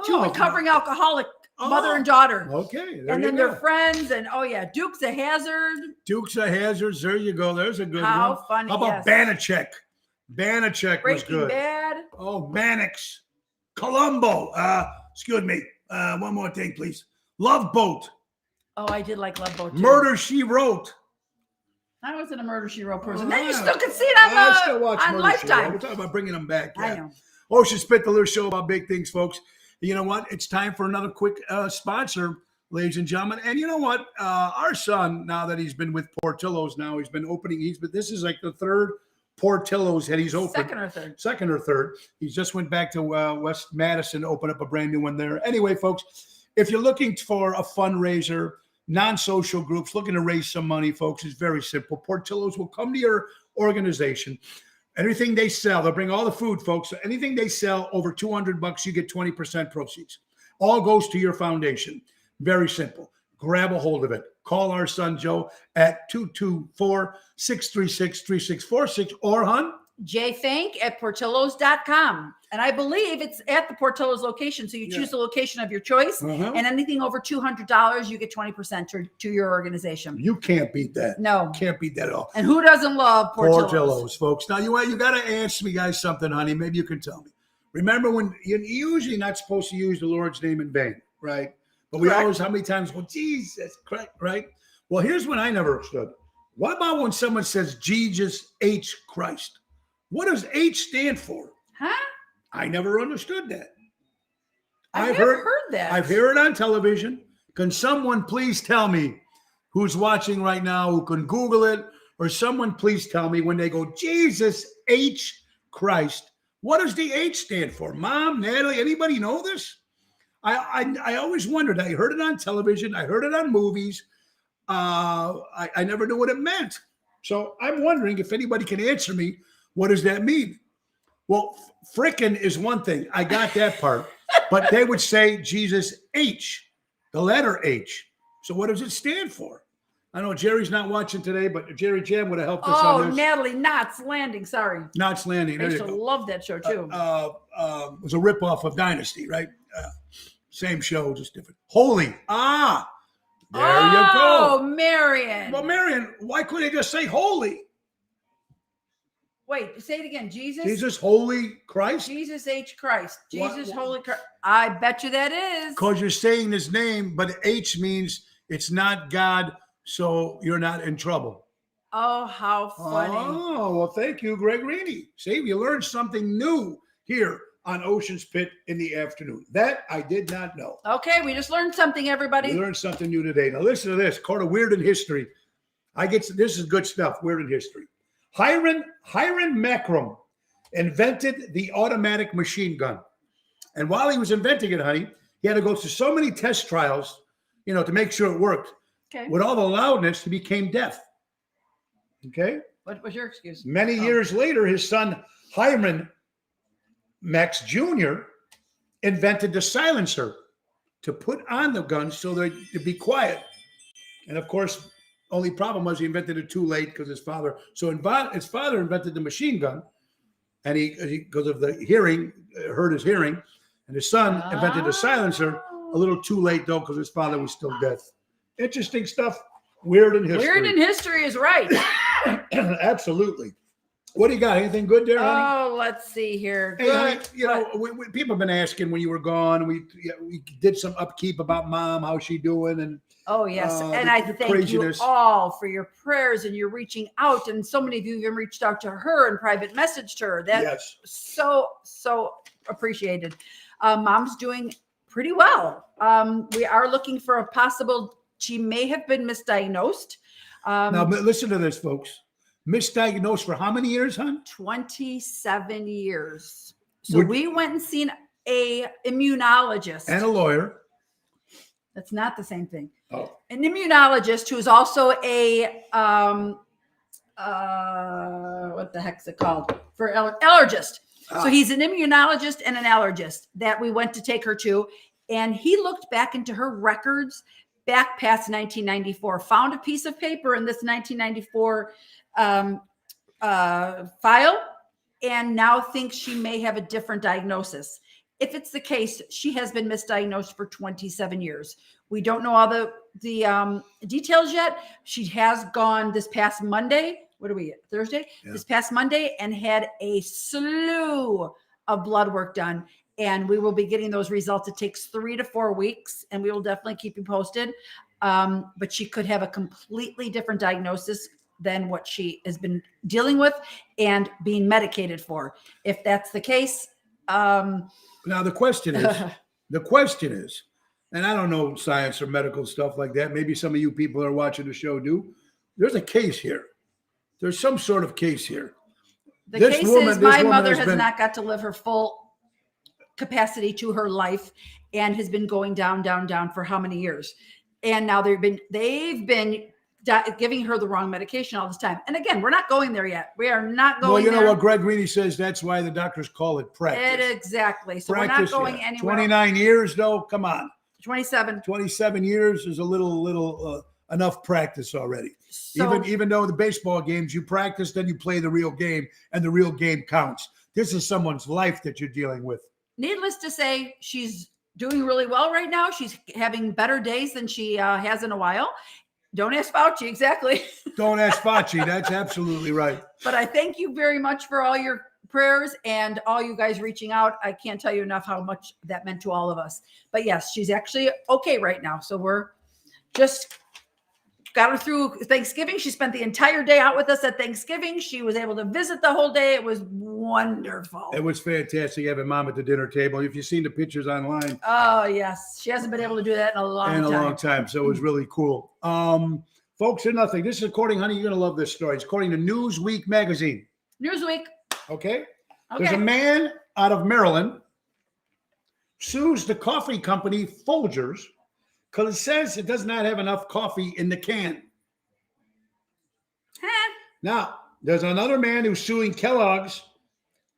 Two recovering alcoholic mother and daughter. Okay. And then they're friends. And Dukes of Hazzard. Dukes of Hazzard. There you go. There's a good one. How funny. How about Banachek? Banachek was good. Breaking Bad. Oh, Mannix. Columbo. Excuse me. One more thing, please. Love Boat. Oh, I did like Love Boat too. Murder, She Wrote. I wasn't a Murder, She Wrote person. Then you still can see it on Lifetime. We're talking about bringing them back. Yeah. I know. Ocean Spit, the little show about big things, folks. You know what? It's time for another quick sponsor, ladies and gentlemen. And you know what? Our son, now that he's been with Portillo's, he's been opening. This is like the third Portillo's that he's opened. Second or third. He just went back to West Madison to open up a brand new one there. Anyway, folks, if you're looking for a fundraiser, non-social groups looking to raise some money, folks, it's very simple. Portillo's will come to your organization. Anything they sell, they'll bring all the food, folks. Anything they sell over $200, you get 20% proceeds. All goes to your foundation. Very simple. Grab a hold of it. Call our son Joe at 224-636-3646 or hon? jfank@portillos.com. And I believe it's at the Portillo's location. So you choose the location of your choice. And anything over $200, you get 20% to your organization. You can't beat that. No. Can't beat that at all. And who doesn't love Portillo's? Portillo's, folks. Now, you got to answer me, guys, something, honey. Maybe you can tell me. Remember when you're usually not supposed to use the Lord's name in vain, right? But we always, how many times go, Jesus, correct, right? Well, here's what I never understood. What about when someone says Jesus H. Christ? What does H stand for? Huh? I never understood that. I've never heard that. I've heard it on television. Can someone please tell me who's watching right now, who can Google it, or someone please tell me when they go, Jesus H. Christ, what does the H stand for? Mom, Natalie, anybody know this? I always wondered. I heard it on television. I heard it on movies. I never knew what it meant. So I'm wondering if anybody can answer me. What does that mean? Well, frickin' is one thing. I got that part. But they would say Jesus H, the letter H. So what does it stand for? I know Jerry's not watching today, but Jerry Jam would have helped us on this. Natalie, Knots Landing. Sorry. Knots Landing. I used to love that show too. It was a ripoff of Dynasty, right? Same show, just different. Holy. There you go. Oh, Marion. Well, Marion, why couldn't they just say holy? Wait, say it again. Jesus, Holy Christ? Jesus H. Christ. Jesus, Holy Christ. I bet you that is. Because you're saying his name, but H means It's not God, so you're not in trouble. Oh, how funny. Oh, well, thank you, Greg Rainey. See, you learned something new here on Ocean's Pit in the afternoon. That I did not know. Okay, we just learned something, everybody. We learned something new today. Now listen to this. Called a Weird in History. This is good stuff. Weird in History. Hiram Macrum invented the automatic machine gun. And while he was inventing it, honey, he had to go through so many test trials, to make sure it worked. Okay. With all the loudness, he became deaf. Okay. What was your excuse? Many years later, his son Hiram Max Jr. invented the silencer to put on the gun so that it'd be quiet. And of course, only problem was he invented it too late because his father invented the machine gun, and he because of the hearing, hurt his hearing, and his son invented the silencer a little too late though because his father was still deaf. Interesting stuff. Weird in history. Weird in history is right. Absolutely. What do you got? Anything good there, honey? Oh, let's see here. Hey, honey, people have been asking when you were gone. We did some upkeep about Mom, how's she doing, and oh yes, and I thank craziness. you all for your prayers and your reaching out, and so many of you even reached out to her and private messaged her. That's so appreciated. Mom's doing pretty well. We are looking for a possible. She may have been misdiagnosed. Now listen to this, folks. Misdiagnosed for how many years, hon? 27 years. So we went and seen a immunologist and a lawyer. That's not the same thing. Oh. An immunologist who is also a what the heck's it called? For allergist. So he's an immunologist and an allergist that we went to take her to, and he looked back into her records back past 1994, found a piece of paper in this 1994 file, and now thinks she may have a different diagnosis. If it's the case, she has been misdiagnosed for 27 years. We don't know all the details yet. She has gone this past Monday. What are we at? Thursday? Yeah. This past Monday, and had a slew of blood work done. And we will be getting those results. It takes 3 to 4 weeks, and we will definitely keep you posted. But she could have a completely different diagnosis than what she has been dealing with and being medicated for. If that's the case. Now the question is, and I don't know science or medical stuff like that. Maybe some of you people that are watching the show do. There's a case here. There's some sort of case here. The case is my mother has not got to live her full capacity to her life and has been going down for how many years? And now they've been giving her the wrong medication all this time. And again, we're not going there yet. We are not going there. Well, you know what Greg Reedy says? That's why the doctors call it practice. Exactly. So practice, we're not going anywhere. 29 years though. Come on. 27. 27 years is a little enough practice already. So, even though the baseball games you practice, then you play the real game, and the real game counts. This is someone's life that you're dealing with. Needless to say, she's doing really well right now. She's having better days than she has in a while. Don't ask Fauci, exactly. Don't ask Fauci. That's absolutely right. But I thank you very much for all your prayers and all you guys reaching out. I can't tell you enough how much that meant to all of us. But yes, she's actually okay right now. So we're just got her through Thanksgiving. She spent the entire day out with us at Thanksgiving. She was able to visit the whole day. It was wonderful. It was fantastic having Mom at the dinner table. If you've seen the pictures online. Oh, yes. She hasn't been able to do that in a long time. So it was really cool. Folks, or nothing. This is according, honey, you're going to love this story. It's according to Newsweek magazine. Newsweek. Okay. There's a man out of Maryland sues the coffee company Folgers because it says it does not have enough coffee in the can. Now, there's another man who's suing Kellogg's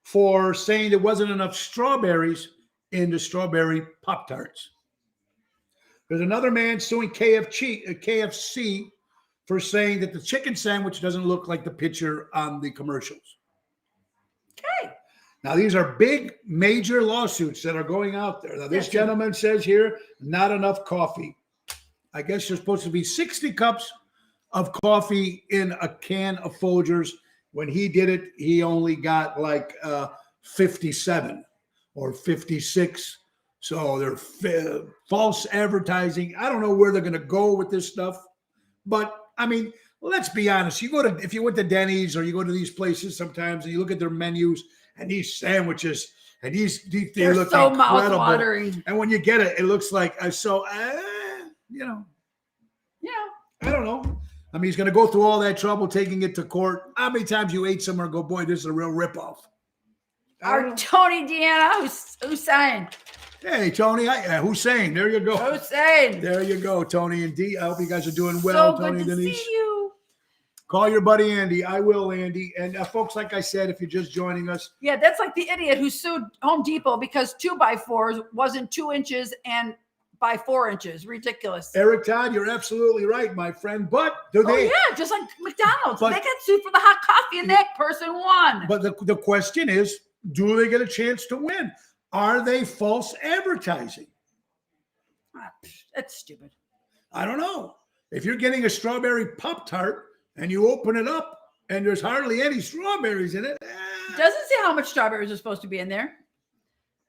for saying there wasn't enough strawberries in the strawberry Pop-Tarts. There's another man suing KFC for saying that the chicken sandwich doesn't look like the picture on the commercials. Okay. Now, these are big, major lawsuits that are going out there. Now, this gentleman says here, not enough coffee. I guess there's supposed to be 60 cups of coffee in a can of Folgers. When he did it, he only got like 57 or 56. So they're false advertising. I don't know where they're going to go with this stuff, but I mean, let's be honest. If you went to Denny's or you go to these places sometimes and you look at their menus and these sandwiches and they They're look so incredible. mouth-watering. And when you get it, it looks like Yeah. I don't know. I mean, he's going to go through all that trouble taking it to court. How many times you ate somewhere and go, boy, this is a real ripoff? Our Tony Deanna, who's saying? Hey, Tony, Hussein, there you go. Who's saying? There you go, Tony and Dee. I hope you guys are doing well, So Tony good and to Denise. see you. Call your buddy Andy. I will, Andy. And folks, like I said, if you're just joining us, Yeah, that's like the idiot who sued Home Depot because 2x4s wasn't 2 inches and by 4 inches. Ridiculous. Eric Todd, you're absolutely right, my friend. But do Oh they? yeah, just like McDonald's. But- They got sued for the hot coffee and that person won. But the question is, do they get a chance to win? Are they false advertising? That's stupid. I don't know. If you're getting a strawberry Pop-Tart and you open it up and there's hardly any strawberries in it, Doesn't say how much strawberries are supposed to be in there.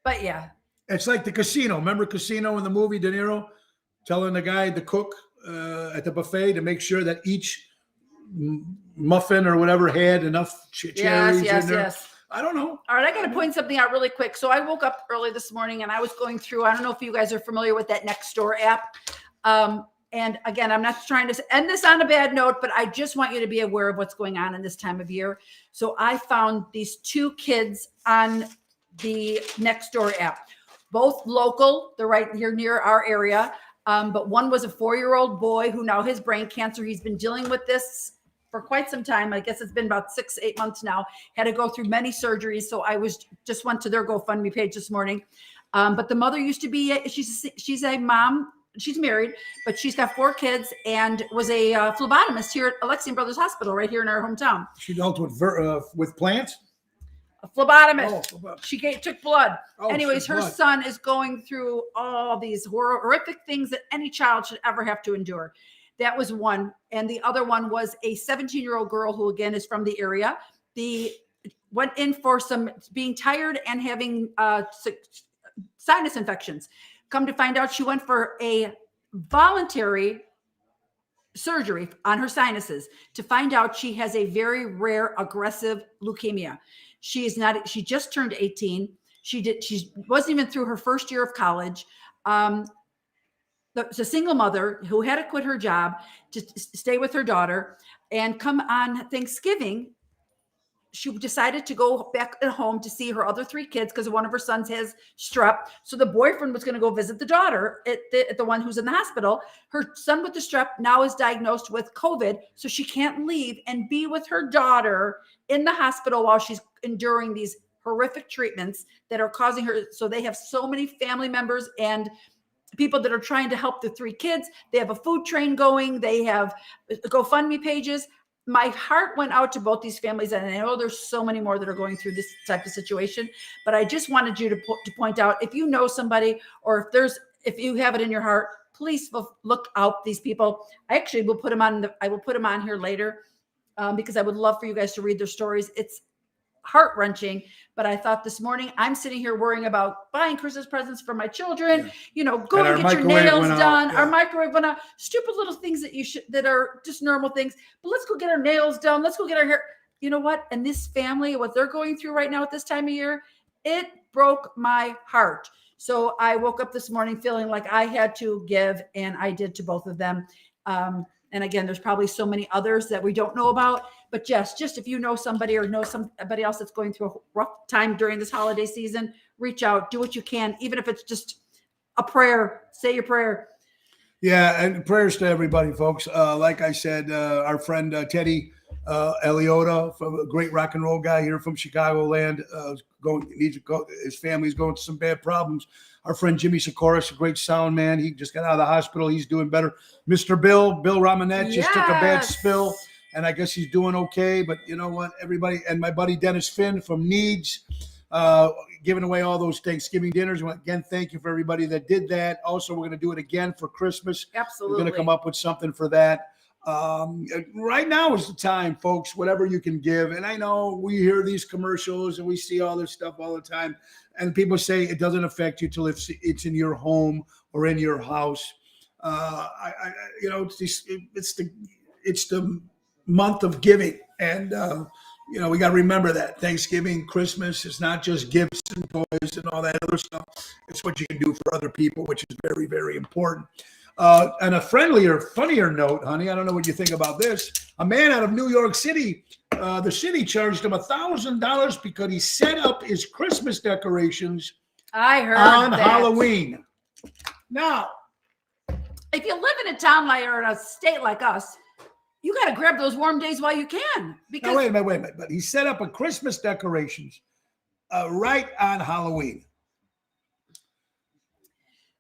But yeah. it's like the Casino. Remember Casino in the movie, De Niro telling the cook at the buffet to make sure that each muffin or whatever had enough cherries in there. Yes. I don't know. All right, I got to point something out really quick. So I woke up early this morning and I was going through, I don't know if you guys are familiar with that Nextdoor app. And again, I'm not trying to end this on a bad note, but I just want you to be aware of what's going on in this time of year. So I found these 2 kids on the Nextdoor app, both local. They're right here near our area. But one was a 4-year-old boy who now has brain cancer. He's been dealing with this for quite some time. I guess it's been about 6-8 months now. Had to go through many surgeries. So I just went to their GoFundMe page this morning. But the mother used to be, she's a mom. She's married, but she's got 4 kids and was a phlebotomist here at Alexian Brothers Hospital right here in our hometown. She dealt with plants. A phlebotomist. Oh, She took blood. oh, Anyways, her blood. son is going through all these horrific things that any child should ever have to endure. That was one. And the other one was a 17-year-old girl who, again, is from the area. Went in for some being tired and having sinus infections. Come to find out, she went for a voluntary surgery on her sinuses to find out she has a very rare aggressive leukemia. She just turned 18. She wasn't even through her first year of college. It's a single mother who had to quit her job to stay with her daughter, and come on Thanksgiving, she decided to go back at home to see her other 3 kids because one of her sons has strep. So the boyfriend was going to go visit the daughter at the one who's in the hospital. Her son with the strep now is diagnosed with COVID. So she can't leave and be with her daughter in the hospital while she's enduring these horrific treatments that are causing her. So they have so many family members and people that are trying to help the 3 kids. They have a food train going. They have GoFundMe pages. My heart went out to both these families, and I know there's so many more that are going through this type of situation, but I just wanted you to point out, if you know somebody, or if you have it in your heart, please look out these people. I actually will put them on here later because I would love for you guys to read their stories. It's heart-wrenching, but I thought this morning, I'm sitting here worrying about buying Christmas presents for my children, go and get your nails done. Our microwave went out, stupid little things that are just normal things, but let's go get our nails done. Let's go get our hair. You know what? And this family, what they're going through right now at this time of year, it broke my heart. So I woke up this morning feeling like I had to give, and I did to both of them. And again, there's probably so many others that we don't know about, but just if you know somebody or know somebody else that's going through a rough time during this holiday season, reach out, do what you can, even if it's just a prayer, say your prayer. Yeah. And prayers to everybody, folks. Like I said, our friend, Teddy Eliota, from a great rock and roll guy here from Chicagoland, his family's going through some bad problems. Our friend Jimmy Sikoris, a great sound man. He just got out of the hospital. He's doing better. Mr. Bill Romanet just took a bad spill, and I guess he's doing okay. But you know what? Everybody, and my buddy Dennis Finn from Needs, giving away all those Thanksgiving dinners. Again, thank you for everybody that did that. Also, we're going to do it again for Christmas. Absolutely. We're going to come up with something for that. Right now is the time, folks, whatever you can give. And I know we hear these commercials and we see all this stuff all the time. and people say it doesn't affect you till it's in your home or in your house. It's the month of giving, and we got to remember that Thanksgiving, Christmas is not just gifts and toys and all that other stuff. It's what you can do for other people, which is very, very important. And a funnier note, honey, I don't know what you think about this. A man out of New York City, the city charged him $1,000 because he set up his Christmas decorations on Halloween. Now, if you live in a town or in a state like us, you got to grab those warm days while you can. Because now, wait a minute. But he set up a Christmas decorations right on Halloween.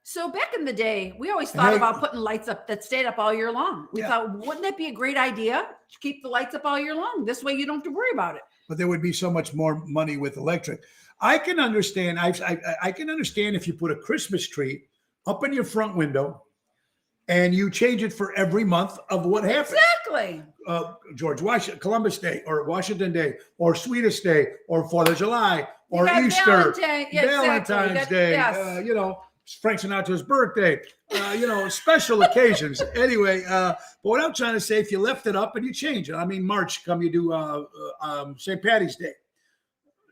So back in the day, we always thought about putting lights up that stayed up all year long. We thought, wouldn't that be a great idea to keep the lights up all year long? This way you don't have to worry about it. But there would be so much more money with electric. I can understand. I can understand if you put a Christmas tree up in your front window and you change it for every month of what happens. Exactly. George Washington, Columbus Day, or Washington Day, or Sweetest Day, or 4th of July, or Easter, Valentine's Day, yes. Frank Sinatra's birthday, special occasions. Anyway, but what I'm trying to say, if you left it up and you change it, I mean, March, you do St. Patty's Day,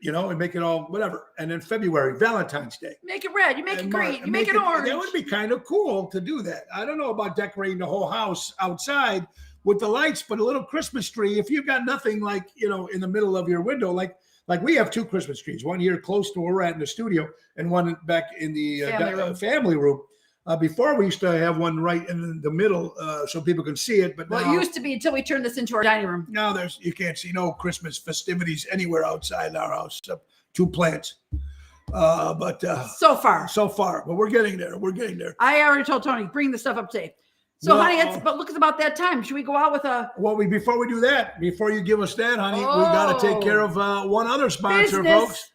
and make it all whatever. And then February, Valentine's Day. Make it red, you make it green, you make it orange. That would be kind of cool to do that. I don't know about decorating the whole house outside with the lights, but a little Christmas tree, if you've got nothing like, in the middle of your window, like we have 2 Christmas trees, one here close to where we're at in the studio and one back in the family room. Before we used to have one right in the middle so people can see it. But now, it used to be until we turned this into our dining room. Now you can't see no Christmas festivities anywhere outside our house. 2 plants. So far, but we're getting there. I already told Tony, bring the stuff up today. So, honey, but look, it's about that time. Should we go out with a? Well, before we do that, before you give us that, honey, we got to take care of one other sponsor, folks.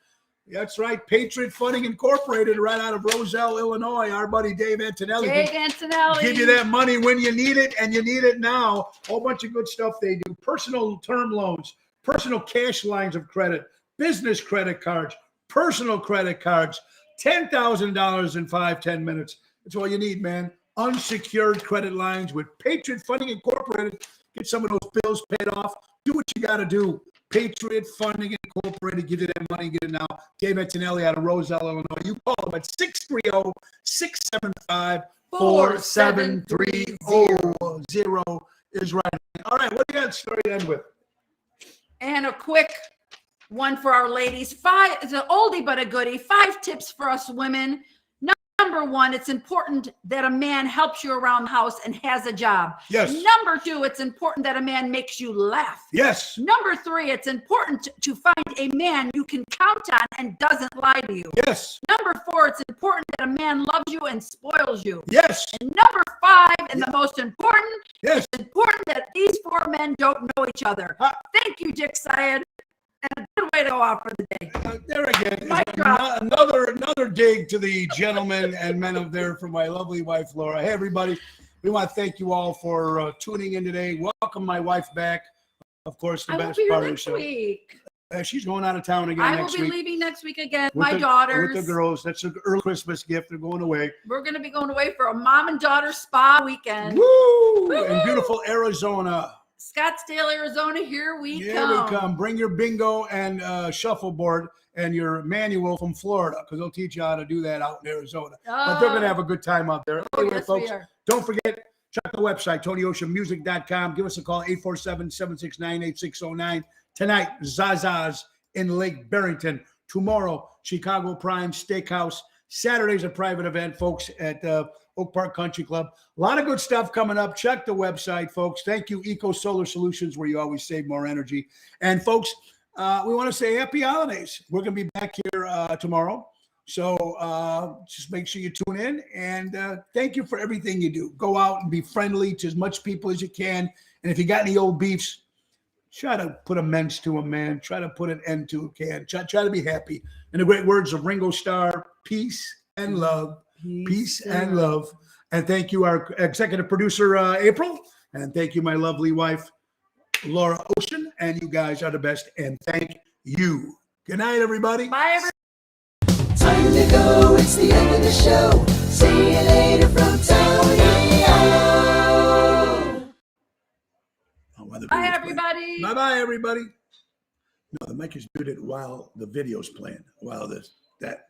That's right, Patriot Funding Incorporated, right out of Roselle, Illinois. Our buddy Dave Antonelli. Give you that money when you need it, and you need it now. Whole bunch of good stuff they do: personal term loans, personal cash lines of credit, business credit cards, personal credit cards, $10,000 in 5-10 minutes. That's all you need, man. Unsecured credit lines with Patriot Funding Incorporated. Get some of those bills paid off. Do what you got to do. Patriot Funding Incorporated. Give you that money. Get it now. Dave Antonelli out of Roselle, Illinois. You call them at 630-675-4730 is right. All right, what do you got story to end with? And a quick one for our ladies. It's an oldie but a goodie. 5 tips for us women. Number 1, it's important that a man helps you around the house and has a job. Yes. Number 2, it's important that a man makes you laugh. Yes. Number 3, it's important to find a man you can count on and doesn't lie to you. Yes. Number 4, it's important that a man loves you and spoils you. Yes. And number 5, and the most important, yes, it's important that these 4 men don't know each other. Thank you, Dick Syed. And a good way to go out for the day. There again, another dig to the gentlemen and men up there for my lovely wife, Laura. Hey, everybody. We want to thank you all for tuning in today. Welcome my wife back. Of course, the best part of the show. Week. She's going out of town again next week. I will be leaving next week again. My daughters. With the girls. That's an early Christmas gift. They're going away. We're going to be going away for a mom and daughter spa weekend. Woo! In beautiful Arizona. Scottsdale, Arizona, here we come. Here we come. Bring your bingo and shuffleboard and your manual from Florida, because they'll teach you how to do that out in Arizona. But they're going to have a good time out there. Anyway, yes, folks, don't forget, check the website, TonyOceanMusic.com. Give us a call, 847-769-8609. Tonight, Zaza's in Lake Barrington. Tomorrow, Chicago Prime Steakhouse. Saturday's a private event, folks, at Oak Park Country Club. A lot of good stuff coming up. Check the website, folks. Thank you, Eco Solar Solutions, where you always save more energy. And, folks, we want to say happy holidays. We're going to be back here tomorrow. So just make sure you tune in. And thank you for everything you do. Go out and be friendly to as much people as you can. And if you got any old beefs, try to put amends to them, man. Try to put an end to it. Try to be happy. In the great words of Ringo Starr, peace and love. Peace and love. And thank you, our executive producer, April. And thank you, my lovely wife, Laura Ocean. And you guys are the best. And thank you. Good night, everybody. Bye, everybody. Time to go, it's the end of the show. See you later from Tony O. Bye, everybody. Bye, everybody. No, the mic is muted while the video's playing. While that